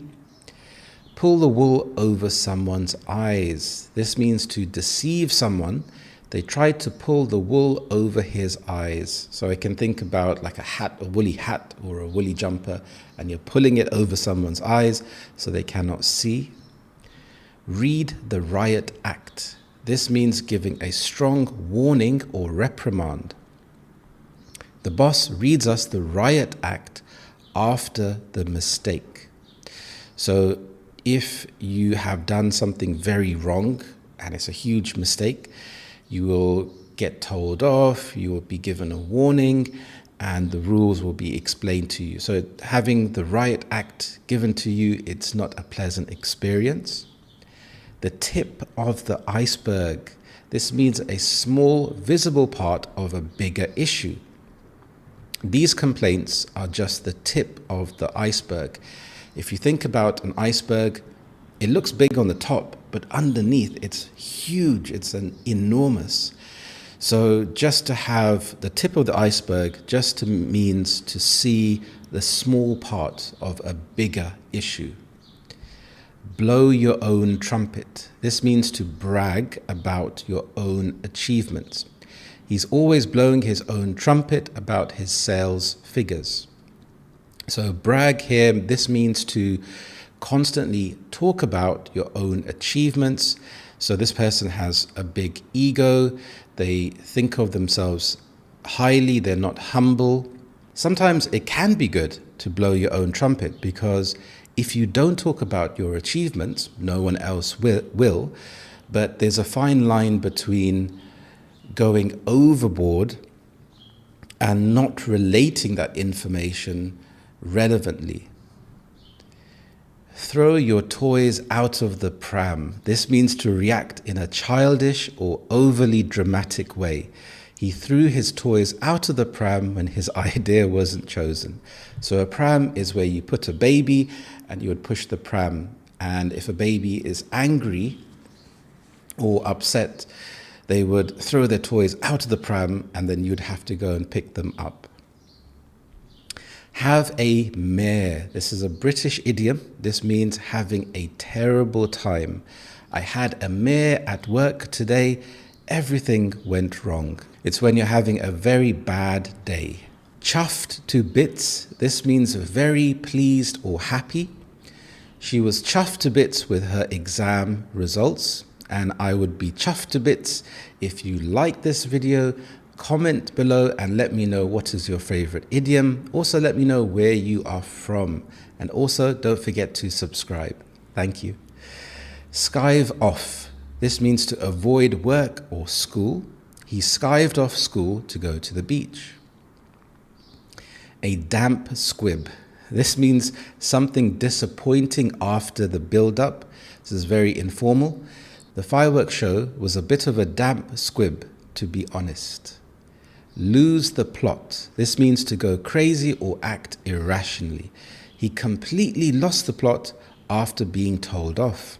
Pull the wool over someone's eyes. This means to deceive someone. They tried to pull the wool over his eyes. So I can think about like a hat, a woolly hat or a woolly jumper, and you're pulling it over someone's eyes so they cannot see. Read the riot act. This means giving a strong warning or reprimand. The boss reads us the riot act after the mistake. So if you have done something very wrong and it's a huge mistake, you will get told off, you will be given a warning, and the rules will be explained to you. So having the riot act given to you, it's not a pleasant experience. The tip of the iceberg. This means a small visible part of a bigger issue. These complaints are just the tip of the iceberg. If you think about an iceberg, it looks big on the top, but underneath it's huge, it's enormous. So just to have the tip of the iceberg just means to see the small part of a bigger issue. Blow your own trumpet. This means to brag about your own achievements. He's always blowing his own trumpet about his sales figures. So brag here, this means to constantly talk about your own achievements. So this person has a big ego. They think of themselves highly. They're not humble. Sometimes it can be good to blow your own trumpet because if you don't talk about your achievements, no one else will. But there's a fine line between going overboard and not relating that information relevantly. Throw your toys out of the pram. This means to react in a childish or overly dramatic way. He threw his toys out of the pram when his idea wasn't chosen. So a pram is where you put a baby and you would push the pram And if a baby is angry or upset, they would throw their toys out of the pram and then you'd have to go and pick them up. Have a mare. This is a British idiom. This means having a terrible time. I had a mare at work today. Everything went wrong. It's when you're having a very bad day. Chuffed to bits. This means very pleased or happy. She was chuffed to bits with her exam results, and I would be chuffed to bits if you like this video. Comment below and let me know what is your favorite idiom. Also let me know where you are from, and also don't forget to subscribe. Thank you. Skive off. This means to avoid work or school. He skived off school to go to the beach. A damp squib. This means something disappointing after the build-up. This is very informal. The fireworks show was a bit of a damp squib, to be honest. Lose the plot. This means to go crazy or act irrationally. He completely lost the plot after being told off.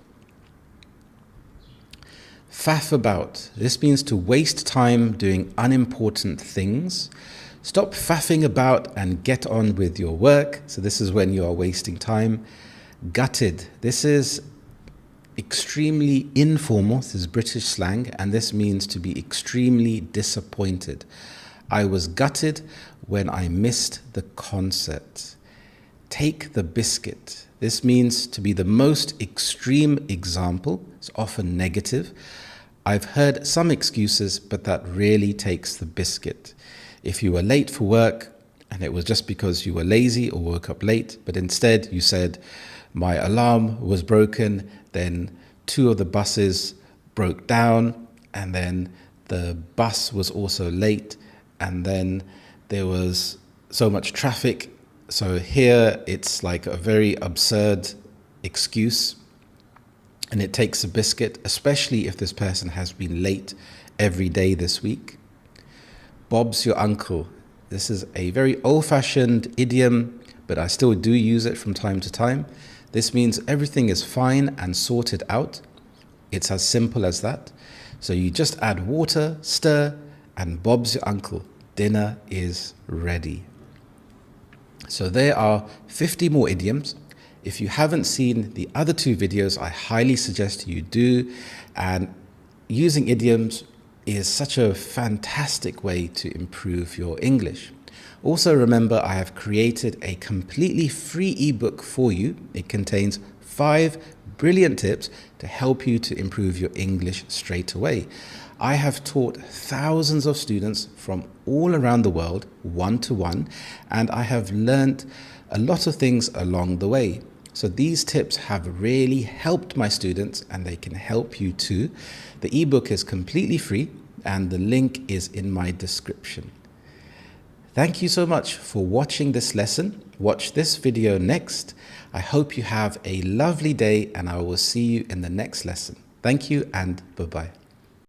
Faff about. This means to waste time doing unimportant things. Stop faffing about and get on with your work. So this is when you are wasting time. Gutted. This is extremely informal. This is British slang, and this means to be extremely disappointed. I was gutted when I missed the concert. Take the biscuit. This means to be the most extreme example. It's often negative. I've heard some excuses, but that really takes the biscuit. If you were late for work and it was just because you were lazy or woke up late, but instead you said, my alarm was broken, then 2 of the buses broke down, and then the bus was also late, and then there was so much traffic. So here it's like a very absurd excuse, and it takes a biscuit, especially if this person has been late every day this week. Bob's your uncle. This is a very old-fashioned idiom, but I still do use it from time to time. This means everything is fine and sorted out. It's as simple as that. So you just add water, stir, and Bob's your uncle. Dinner is ready. So there are 50 more idioms. If you haven't seen the other 2 videos, I highly suggest you do. And using idioms is such a fantastic way to improve your English. Also remember, I have created a completely free ebook for you. It contains 5 brilliant tips to help you to improve your English straight away. I have taught thousands of students from all around the world one-to-one, and I have learned a lot of things along the way. So these tips have really helped my students, and they can help you too. The ebook is completely free and the link is in my description. Thank you so much for watching this lesson. Watch this video next. I hope you have a lovely day, and I will see you in the next lesson. Thank you and bye-bye.